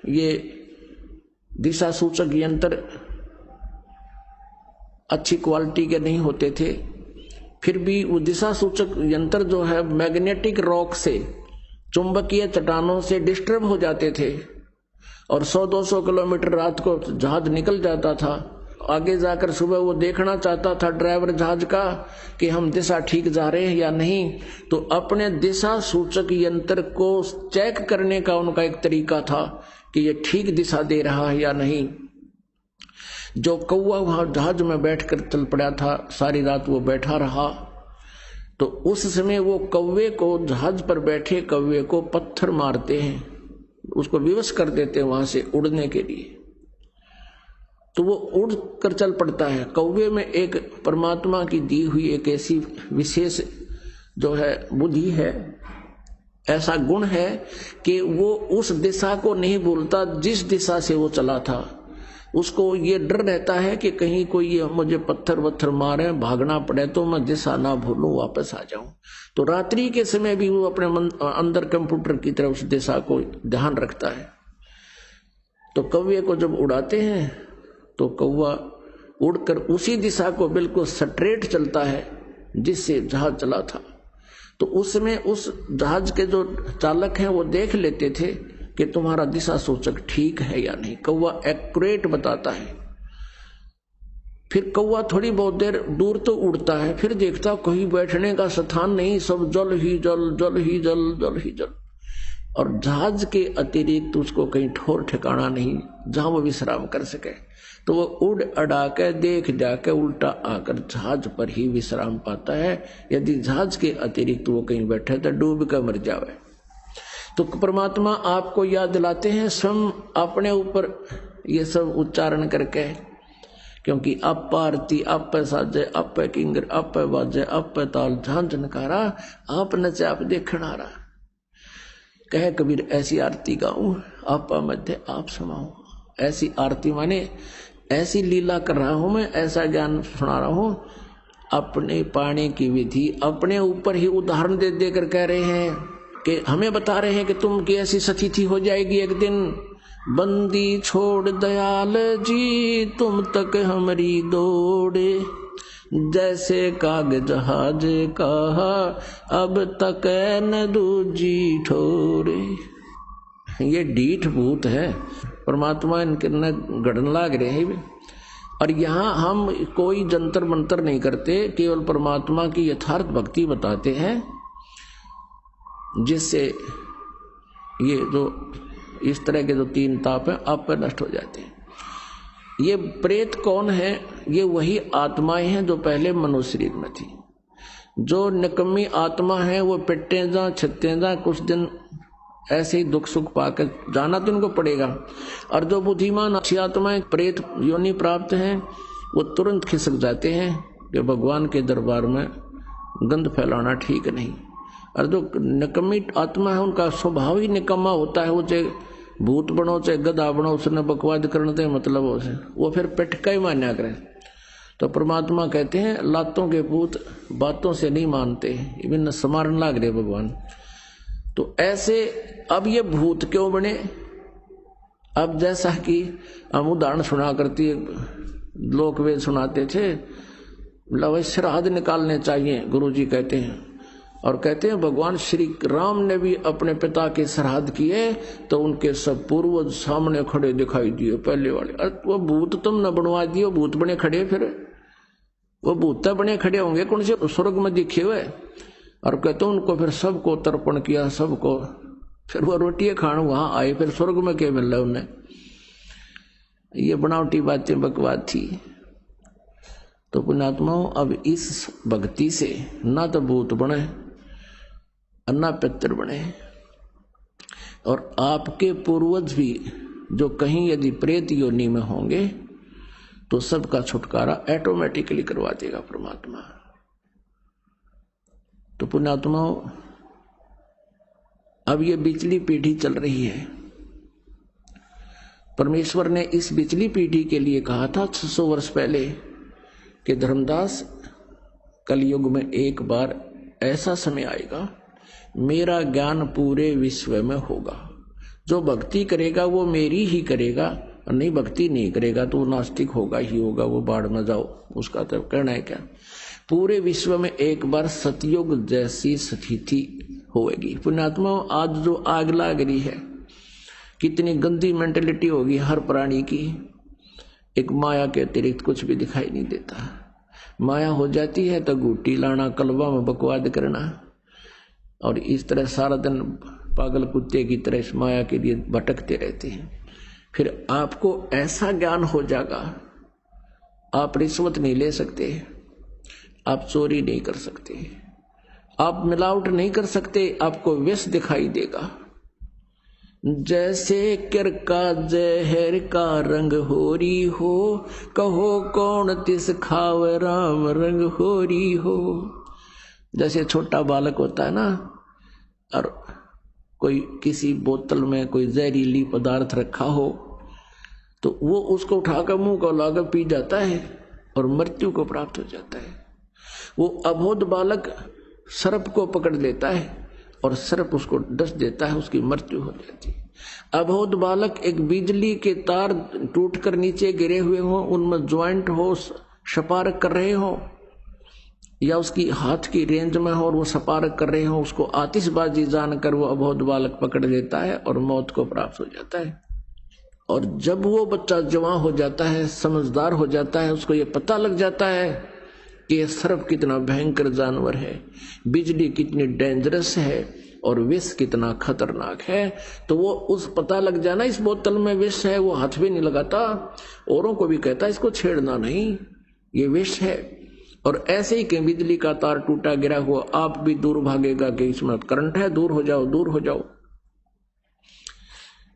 ये दिशा सूचक यंत्र अच्छी क्वालिटी के नहीं होते थे, फिर भी वो दिशा सूचक यंत्र जो है मैग्नेटिक रॉक से, चुंबकीय चट्टानों से डिस्टर्ब हो जाते थे, और 100-200 किलोमीटर रात को जहाज निकल जाता था। आगे जाकर सुबह वो देखना चाहता था ड्राइवर जहाज का कि हम दिशा ठीक जा रहे हैं या नहीं, तो अपने दिशा सूचक यंत्र को चेक करने का उनका एक तरीका था कि ये ठीक दिशा दे रहा है या नहीं। जो कौवा वहां जहाज में बैठकर चल पड़ा था, सारी रात वो बैठा रहा, तो उस समय वो कौवे को, जहाज पर बैठे कौवे को पत्थर मारते हैं, उसको विवश कर देते हैं वहां से उड़ने के लिए, तो वो उड़ कर चल पड़ता है। कौवे में एक परमात्मा की दी हुई एक ऐसी विशेष जो है बुद्धि है, ऐसा गुण है कि वो उस दिशा को नहीं भूलता जिस दिशा से वो चला था। उसको ये डर रहता है कि कहीं कोई ये मुझे पत्थर वत्थर मारे, भागना पड़े तो मैं दिशा ना भूलूं, वापस आ जाऊं। तो रात्रि के समय भी वो अपने अंदर कंप्यूटर की तरह उस दिशा को ध्यान रखता है। तो कौवे को जब उड़ाते हैं तो कौवा उड़कर उसी दिशा को बिल्कुल स्ट्रेट चलता है जिससे जहाज चला था। तो उसमें उस जहाज के जो चालक हैं वो देख लेते थे कि तुम्हारा दिशा सूचक ठीक है या नहीं। कौवा एक्यूरेट बताता है। फिर कौवा थोड़ी बहुत देर दूर तो उड़ता है, फिर देखता कहीं बैठने का स्थान नहीं, सब जल ही जल, जल ही जल, जल ही जल, और जहाज के अतिरिक्त उसको कहीं ठोर ठिकाना नहीं जहां वो विश्राम कर सके। तो वो उड़ अड़ा के देख जाके उल्टा आकर जहाज पर ही विश्राम पाता है। यदि जहाज के अतिरिक्त वो कहीं बैठे तो डूब कर मर जावे। तो परमात्मा आपको याद दिलाते हैं स्वयं अपने ऊपर ये सब उच्चारण करके, क्योंकि अप आरती अप साजे अप किंगर अप बाजे अप ताल झांझ नकारा, आप नचे आप देखना रहा। कहे कबीर ऐसी आरती गाऊं आपा मध्य आप समाऊं। ऐसी आरती माने ऐसी लीला कर रहा हूं मैं, ऐसा ज्ञान सुना रहा हूं। अपने पाने की विधि अपने ऊपर ही उदाहरण दे देकर कह रहे हैं कि हमें बता रहे हैं कि तुम की ऐसी स्थिति हो जाएगी एक दिन। बंदी छोड़ दयाल जी तुम तक हमारी दौड़े, जैसे काग जहाज कहा अब तक न दूजी ठोरे। ये डीठ भूत है, परमात्मा इनके न गढ़न लाग रहे हैं। और यहाँ हम कोई जंतर मंतर नहीं करते, केवल परमात्मा की यथार्थ भक्ति बताते हैं, जिससे ये जो इस तरह के जो तीन ताप हैं आप पर नष्ट हो जाते हैं। ये प्रेत कौन है? ये वही आत्माएं हैं जो पहले मनुष्य शरीर में थी। जो निकम्मी आत्मा है वो पिट्टे जा छत्ते जा कुछ दिन ऐसे ही दुख सुख पाकर जाना तो उनको पड़ेगा। और जो बुद्धिमान अच्छी आत्माएं प्रेत योनि प्राप्त हैं वो तुरंत खिसक जाते हैं कि भगवान के दरबार में गंध फैलाना ठीक नहीं। और जो निकम्मी आत्मा है उनका स्वभाव ही निकम्मा होता है, वो भूत बनो चाहे गधा बनो, उसने बकवाद करने से मतलब हो से वो फिर पिटका ही मान्या करे। तो परमात्मा कहते हैं लातों के भूत बातों से नहीं मानते, इवन समारन लाग रहे भगवान। तो ऐसे अब ये भूत क्यों बने? अब जैसा कि हम उदाहरण सुना करती है, लोक वेद सुनाते थे, श्राद्ध निकालने चाहिए गुरुजी कहते हैं, और कहते हैं भगवान श्री राम ने भी अपने पिता के श्राद्ध किए तो उनके सब पूर्वज सामने खड़े दिखाई दिए पहले वाले। अरे वो भूत तुम न बनवा दिए, भूत बने खड़े, फिर वो भूत बने खड़े होंगे कौन से स्वर्ग में दिखे हुए। और कहते हैं उनको फिर सबको तर्पण किया, सबको, फिर वो रोटियां खान वहां आए, फिर स्वर्ग में क्या मिल रहा है उन्हें? ये बनावटी बातें बकवाद थी। तो पुण्यात्माओं अब इस भक्ति से ना तो भूत बने और ना पितर बने, और आपके पूर्वज भी जो कहीं यदि प्रेत योनि में होंगे तो सबका छुटकारा ऑटोमेटिकली करवा देगा परमात्मा। तो पुण्यात्माओं अब ये बिचली पीढ़ी चल रही है। परमेश्वर ने इस बिचली पीढ़ी के लिए कहा था 600 वर्ष पहले कि धर्मदास कलयुग में एक बार ऐसा समय आएगा मेरा ज्ञान पूरे विश्व में होगा, जो भक्ति करेगा वो मेरी ही करेगा, और नहीं भक्ति नहीं करेगा तो वो नास्तिक होगा ही होगा, वो बाढ़ में जाओ। उसका तो कहना है क्या? पूरे विश्व में एक बार सतयुग जैसी स्थिति होगी। पुण्यात्मा आज जो आग लाग रही है, कितनी गंदी मेंटेलिटी होगी हर प्राणी की, एक माया के अतिरिक्त कुछ भी दिखाई नहीं देता। माया हो जाती है तो गुटी लाना, कलवा में बकवाद करना, और इस तरह सारा दिन पागल कुत्ते की तरह इस माया के लिए भटकते रहते हैं। फिर आपको ऐसा ज्ञान हो जाएगा, आप रिश्वत नहीं ले सकते, आप चोरी नहीं कर सकते, आप मिलावट नहीं कर सकते, आपको विष दिखाई देगा। जैसे किरका जहर का रंग होरी हो, कहो कौन तिस खाव राम रंग होरी हो। जैसे छोटा बालक होता है ना, और कोई किसी बोतल में कोई जहरीली पदार्थ रखा हो तो वो उसको उठाकर मुंह को लाकर पी जाता है और मृत्यु को प्राप्त हो जाता है। वो अबोध बालक सर्प को पकड़ लेता है और सर्प उसको डस देता है, उसकी मृत्यु हो जाती है। अबोध बालक एक बिजली के तार टूटकर नीचे गिरे हुए हो, उनमें ज्वाइंट हो, सपारक कर रहे हो, या उसकी हाथ की रेंज में हो और वो सपारक कर रहे हो, उसको आतिशबाजी जानकर वो अबोध बालक पकड़ लेता है और मौत को प्राप्त हो जाता है। और जब वो बच्चा जवान हो जाता है, समझदार हो जाता है, उसको ये पता लग जाता है कि ये सर्प कितना भयंकर जानवर है, बिजली कितनी डेंजरस है और विष कितना खतरनाक है, तो वो उस पता लग जाना इस बोतल में विष है, वो हाथ भी नहीं लगाता, औरों को भी कहता इसको छेड़ना नहीं, ये विष है। और ऐसे ही कि बिजली का तार टूटा गिरा हुआ, आप भी दूर भागेगा कि इसमें करंट है, दूर हो जाओ, दूर हो जाओ।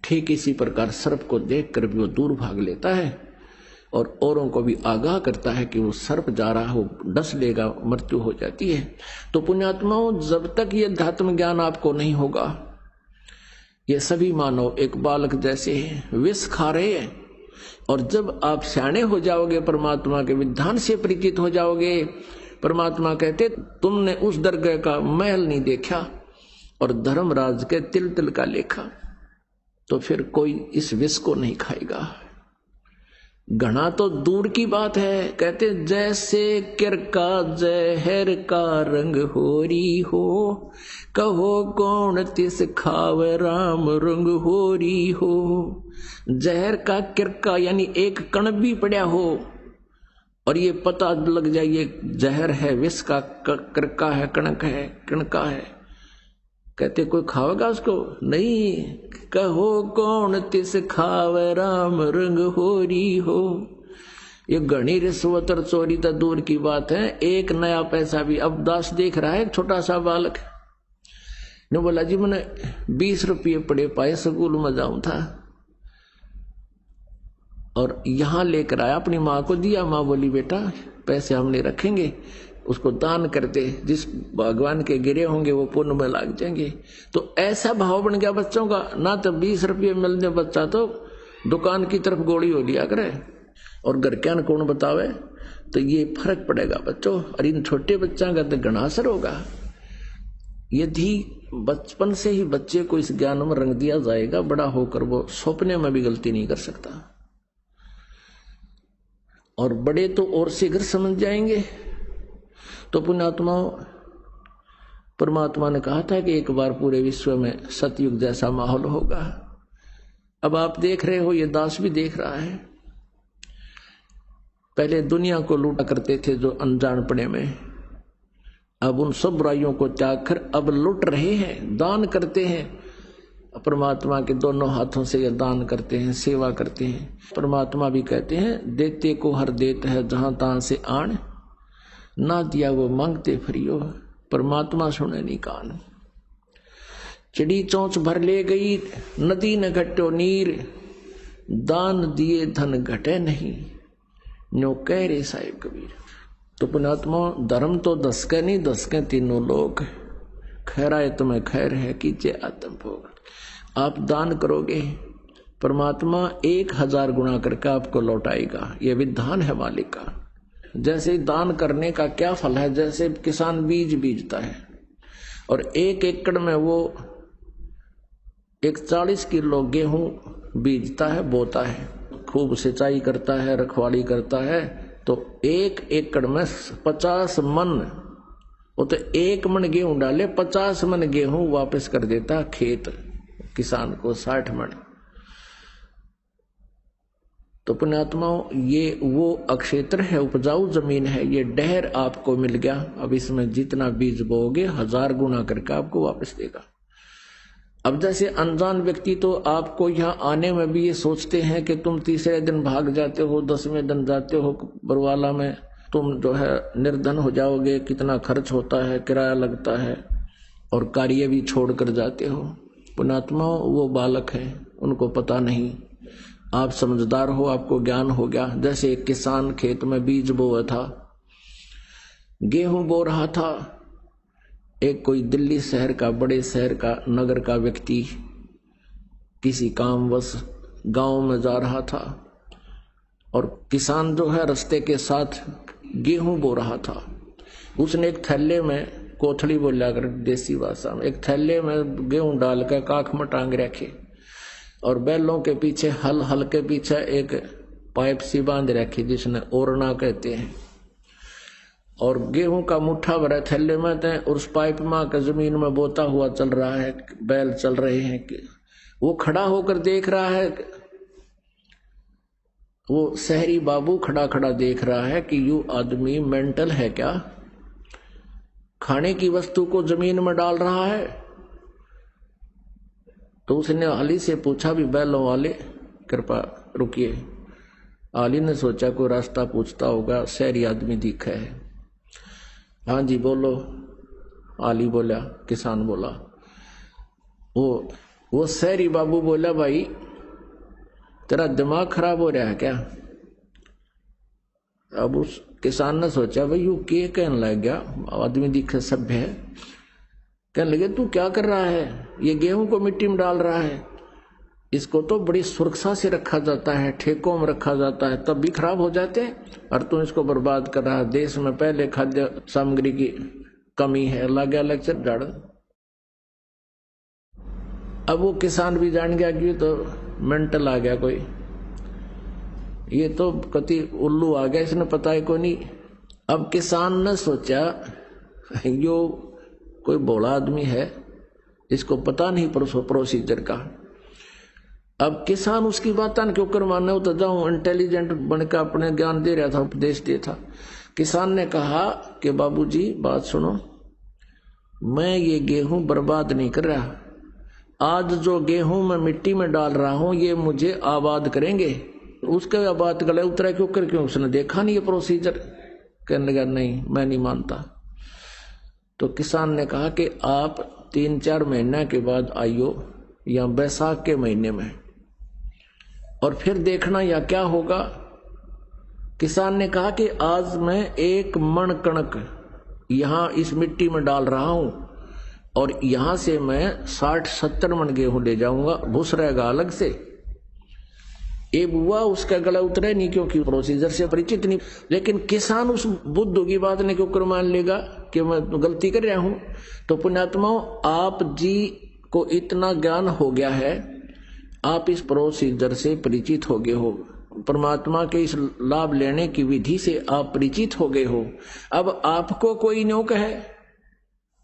ठीक इसी प्रकार सर्प को देखकर भी वो दूर भाग लेता है और औरों को भी आगाह करता है कि वो सर्प जा रहा हो, डस लेगा, मृत्यु हो जाती है। तो पुण्यात्माओं, जब तक ये अध्यात्म ज्ञान आपको नहीं होगा, ये सभी मानव एक बालक जैसे विष खा रहे हैं। और जब आप सियाने हो जाओगे, परमात्मा के विधान से परिचित हो जाओगे, परमात्मा कहते तुमने उस दरगाह का महल नहीं देखा और धर्मराज के तिल तिल का लेखा, तो फिर कोई इस विष को नहीं खाएगा। घना तो दूर की बात है, कहते जैसे किरका जहर का रंग होरी हो, कहो कौन तिस खाव राम रंग होरी हो। जहर का किरका यानी एक कण भी पड़ा हो और ये पता लग जाए ये जहर है, विष का किरका है, कणक है, कणका है, कहते कोई खावेगा उसको? नहीं। कहो कौन तिस खाव राम रंग होरी हो। ये घनी रिश्वत और चोरी तो दूर की बात है, एक नया पैसा भी। अब दास देख रहा है, एक छोटा सा बालक ने बोला जी मैंने 20 रुपये पड़े पाए, स्कूल में जाऊं था और यहां लेकर आया, अपनी माँ को दिया। माँ बोली बेटा पैसे हम नहीं रखेंगे, उसको दान कर दे, जिस भगवान के गिरे होंगे वो पुण्य में लग जाएंगे। तो ऐसा भाव बन गया बच्चों का, ना तो 20 रुपये मिलने बच्चा तो दुकान की तरफ गोली हो लिया करे और घर क्या कौन बतावे। तो ये फर्क पड़ेगा बच्चों, और इन छोटे बच्चों का तो घना असर होगा। यदि बचपन से ही बच्चे को इस ज्ञान में रंग दिया जाएगा, बड़ा होकर वो सपने में भी गलती नहीं कर सकता। और बड़े तो और शीघ्र समझ जाएंगे। तो पुण्यात्माओं, परमात्मा ने कहा था कि एक बार पूरे विश्व में सतयुग जैसा माहौल होगा। अब आप देख रहे हो, ये दास भी देख रहा है। पहले दुनिया को लूटा करते थे जो अनजानपने में, अब उन सब बुराइयों को त्याग कर अब लुट रहे हैं, दान करते हैं। परमात्मा के दोनों हाथों से ये दान करते हैं, सेवा करते हैं। परमात्मा भी कहते हैं, देते को हर देत है जहां तहां से आन, ना दिया वो मांगते फिरियो, परमात्मा सुने नहीं कान। चिड़ी चोंच भर ले गई नदी न घटो नीर, दान दिए धन घटे नहीं, न्यो कह रे साहिब कबीर। तो पुण्यात्मा, धर्म तो 10 के नहीं 10 के तीनों लोग, खैराए तुम्हें खैर है कीजिए आत्म भोग। आप दान करोगे, परमात्मा 1000 गुना करके आपको लौटाएगा। यह विधान है मालिक का। जैसे दान करने का क्या फल है, जैसे किसान बीज बीजता है और 1 एकड़ में वो 40 किलो गेहूं बीजता है, बोता है, खूब सिंचाई करता है, रखवाली करता है, तो 1 एकड़ में 50 मन, वो तो 1 मन गेहूं डाले 50 मन गेहूं वापस कर देता खेत किसान को, 60 मन। तो पुण्यात्माओं, ये वो अक्षेत्र है, उपजाऊ जमीन है, ये डहर आपको मिल गया। अब इसमें जितना बीज बोओगे 1000 गुना करके आपको वापस देगा। अब जैसे अनजान व्यक्ति तो आपको यहाँ आने में भी ये सोचते हैं कि तुम तीसरे दिन भाग जाते हो, 10वें दिन जाते हो बरवाला में, तुम जो है निर्धन हो जाओगे, कितना खर्च होता है, किराया लगता है, और कार्य भी छोड़ कर जाते हो। पुण्यात्मा, वो बालक है, उनको पता नहीं। आप समझदार हो, आपको ज्ञान हो गया। जैसे एक किसान खेत में बीज बोया था, गेहूं बो रहा था, एक कोई दिल्ली शहर का, बड़े शहर का, नगर का व्यक्ति किसी कामवश गांव में जा रहा था, और किसान जो है रास्ते के साथ गेहूं बो रहा था। उसने एक थैले में, कोथड़ी बोला कर देसी भाषा में, एक थैले में गेहूं डाल कर काख में टांग रखे, और बैलों के पीछे हल के पीछे एक पाइप सी बांध रखी जिसने ओरना कहते हैं, और गेहूं का मुट्ठा भरा थैले में थे, और उस पाइप में का जमीन में बोता हुआ चल रहा है, बैल चल रहे हैं। कि वो खड़ा होकर देख रहा है, वो शहरी बाबू खड़ा खड़ा देख रहा है कि यू आदमी मेंटल है क्या, खाने की वस्तु को जमीन में डाल रहा है। तो उसने आली से पूछा, भी बैलों वाले कृपा रुकिए। आली ने सोचा कोई रास्ता पूछता होगा, शहरी आदमी दिखा है। हाँ जी बोलो, आली बोला, किसान बोला। वो शहरी बाबू बोला, भाई तेरा दिमाग खराब हो रहा है क्या? अब उस किसान ने सोचा, भाई यू के कहने लग गया, आदमी दिखे सभ्य है। कहने लगे, तू क्या कर रहा है? ये गेहूं को मिट्टी में डाल रहा है, इसको तो बड़ी सुरक्षा से रखा जाता है, ठेकों में रखा जाता है, तब भी खराब हो जाते हैं, और तू इसको बर्बाद कर रहा है। देश में पहले खाद्य सामग्री की कमी है, लगा लेक्चर झाड़। अब वो किसान भी जान गया कि तो मेंटल आ गया कोई, ये तो कति उल्लू आ गया, इसने पता है को नहीं। अब किसान ने सोचा, यो कोई भोला आदमी है, इसको पता नहीं प्रोसीजर का। अब किसान उसकी बात क्यों कर माने, वो तो जाऊं इंटेलिजेंट बनकर अपने ज्ञान दे रहा था, उपदेश दे था। किसान ने कहा कि बाबूजी बात सुनो, मैं ये गेहूं बर्बाद नहीं कर रहा, आज जो गेहूं मैं मिट्टी में डाल रहा हूं ये मुझे आबाद करेंगे। उसके आबाद गले उतरा क्यों कर, क्यों उसने देखा नहीं ये प्रोसीजर। कहने लगा नहीं मैं नहीं मानता। तो किसान ने कहा कि आप 3-4 महीना के बाद आइयो, या बैसाख के महीने में, और फिर देखना या क्या होगा। किसान ने कहा कि आज मैं 1 मन कणक यहां इस मिट्टी में डाल रहा हूं और यहां से मैं 60-70 मन गेहूं ले जाऊंगा, भूस रहेगा अलग से। ये बुआ उसका गला उतरे नहीं क्योंकि प्रोसीजर से परिचित नहीं, लेकिन किसान उस बुद्ध की बात ने क्यों कर मान लेगा कि मैं गलती कर रहा हूं। तो पुण्यात्माओं, आप जी को इतना ज्ञान हो गया है, आप इस प्रोसीजर से परिचित हो गए हो, परमात्मा के इस लाभ लेने की विधि से आप परिचित हो गए हो। अब आपको कोई न्यों कहे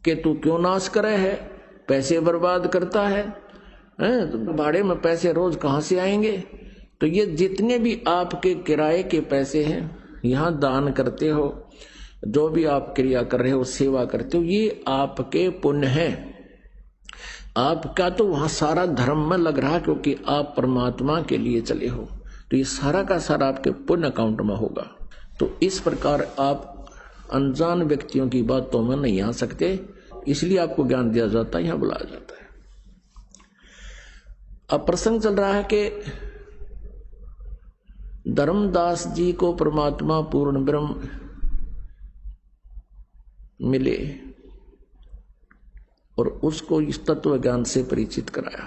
कि तू क्यों नाश करे है, पैसे बर्बाद करता है, तो भाड़े में पैसे रोज कहां से आएंगे। तो ये जितने भी आपके किराए के पैसे हैं, यहां दान करते हो, जो भी आप क्रिया कर रहे हो, सेवा करते हो, ये आपके पुण्य है। आपका तो वहां सारा धर्म में लग रहा, क्योंकि आप परमात्मा के लिए चले हो, तो ये सारा का सारा आपके पुण्य अकाउंट में होगा। तो इस प्रकार आप अनजान व्यक्तियों की बातों में नहीं आ सकते, इसलिए आपको ज्ञान दिया जाता है, यहां बुलाया जाता है। अब प्रसंग चल रहा है कि धर्मदास जी को परमात्मा पूर्ण ब्रह्म मिले और उसको इस तत्व ज्ञान से परिचित कराया।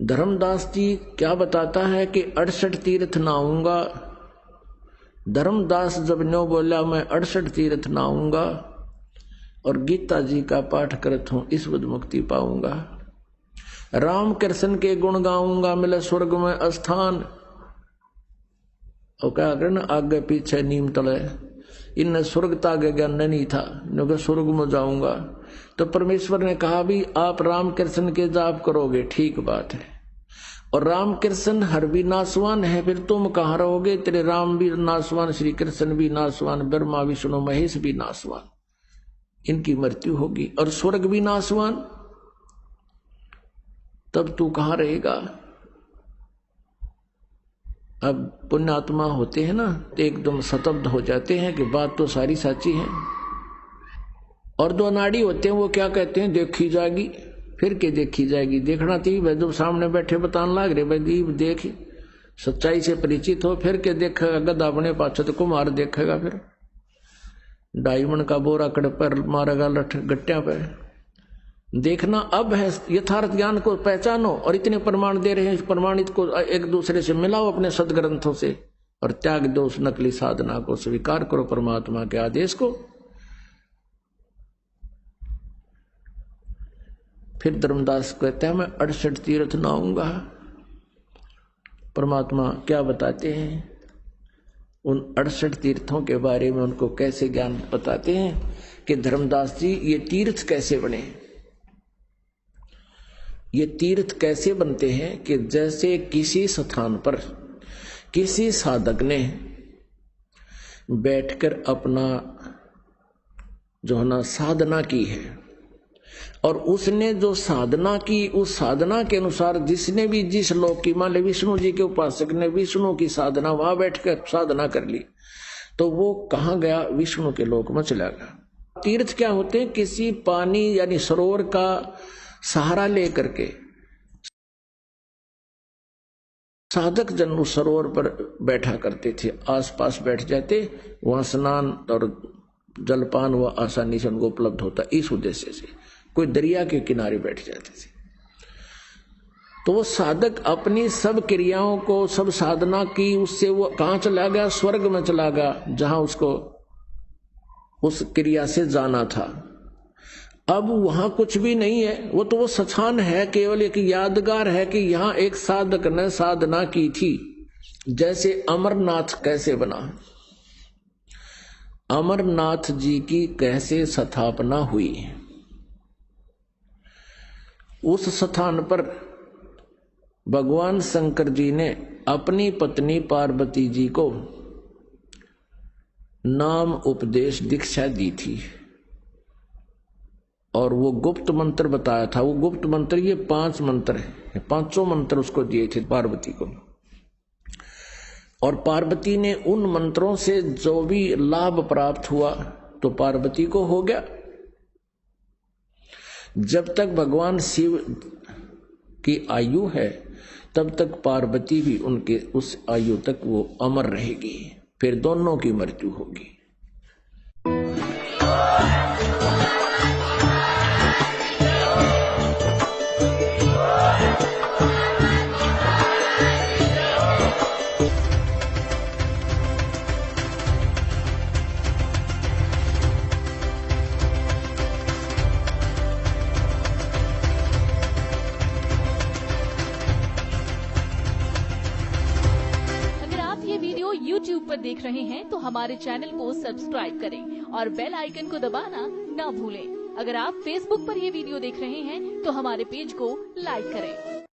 धर्मदास जी क्या बताता है कि 68 तीर्थ नहाऊंगा। धर्मदास जब न्यो बोला मैं 68 तीर्थ नहाऊंगा और गीता जी का पाठ करत हूं, इस बुद्ध मुक्ति पाऊंगा। राम कृष्ण के गुण गाऊंगा, मिले स्वर्ग में स्थान। और क्या करना, आगे पीछे नीम तले, इन स्वर्ग तागे ज्ञान नहीं था, न स्वर्ग में जाऊंगा। तो परमेश्वर ने कहा भी आप राम कृष्ण के जाप करोगे, ठीक बात है, और राम कृष्ण हर भी नासवान है, फिर तुम कहां रहोगे, तेरे राम भी नासवान, श्री कृष्ण भी नासवान, ब्रह्मा विष्णु महेश भी नासवान, इनकी मृत्यु होगी, और स्वर्ग भी नासवान, तब तू कहां रहेगा। अब पुण्यात्मा होते हैं ना, तो एकदम स्तब्ध हो जाते हैं कि बात तो सारी सच्ची है। और दो नाड़ी होते हैं, वो क्या कहते हैं, देखी जाएगी, फिर के देखी जाएगी। देखना थी भाई, जब सामने बैठे बताने लाग रहे भाई दीप देख, सच्चाई से परिचित हो, फिर के देखेगा गधा अपने पाछे तो कुमार देखेगा, फिर डायमंड का बोरा कड़ पर मारेगा लठ गट्टिया पे। देखना अब है, यथार्थ ज्ञान को पहचानो, और इतने प्रमाण दे रहे हैं, प्रमाणित को एक दूसरे से मिलाओ अपने सदग्रंथों से, और त्याग दो उस नकली साधना को, स्वीकार करो परमात्मा के आदेश को। फिर धर्मदास कहते हैं मैं 68 तीर्थ नहाऊंगा। परमात्मा क्या बताते हैं, उन 68 तीर्थों के बारे में उनको कैसे ज्ञान बताते हैं कि धर्मदास जी ये तीर्थ कैसे बने। ये तीर्थ कैसे बनते हैं कि जैसे किसी स्थान पर किसी साधक ने बैठकर अपना जो है ना साधना की है, और उसने जो साधना की, उस साधना के अनुसार जिसने भी जिस लोक की, मान ले विष्णु जी के उपासक ने विष्णु की साधना वहां बैठकर साधना कर ली, तो वो कहां गया, विष्णु के लोक में चला गया। तीर्थ क्या होते हैं, किसी पानी यानी सरोवर का सहारा लेकर के साधक जन उस सरोवर पर बैठा करते थे, आसपास बैठ जाते, वहां स्नान और जलपान व आसानी से उनको उपलब्ध होता, इस उद्देश्य से कोई दरिया के किनारे बैठ जाते थे। तो वो साधक अपनी सब क्रियाओं को, सब साधना की, उससे वो कहां चला गया, स्वर्ग में चला गया, जहां उसको उस क्रिया से जाना था। अब वहां कुछ भी नहीं है, वो तो वो स्थान है, केवल एक यादगार है कि यहां एक साधक ने साधना की थी। जैसे अमरनाथ कैसे बना, अमरनाथ जी की कैसे स्थापना हुई, उस स्थान पर भगवान शंकर जी ने अपनी पत्नी पार्वती जी को नाम उपदेश दीक्षा दी थी, और वो गुप्त मंत्र बताया था। वो गुप्त मंत्र, ये 5 मंत्र है, 5 मंत्र उसको दिए थे पार्वती को, और पार्वती ने उन मंत्रों से जो भी लाभ प्राप्त हुआ तो पार्वती को हो गया। जब तक भगवान शिव की आयु है तब तक पार्वती भी उनके उस आयु तक वो अमर रहेगी, फिर दोनों की मृत्यु होगी। रहे हैं तो हमारे चैनल को सब्सक्राइब करें और बेल आइकन को दबाना ना भूलें। अगर आप फेसबुक पर ये वीडियो देख रहे हैं तो हमारे पेज को लाइक करें।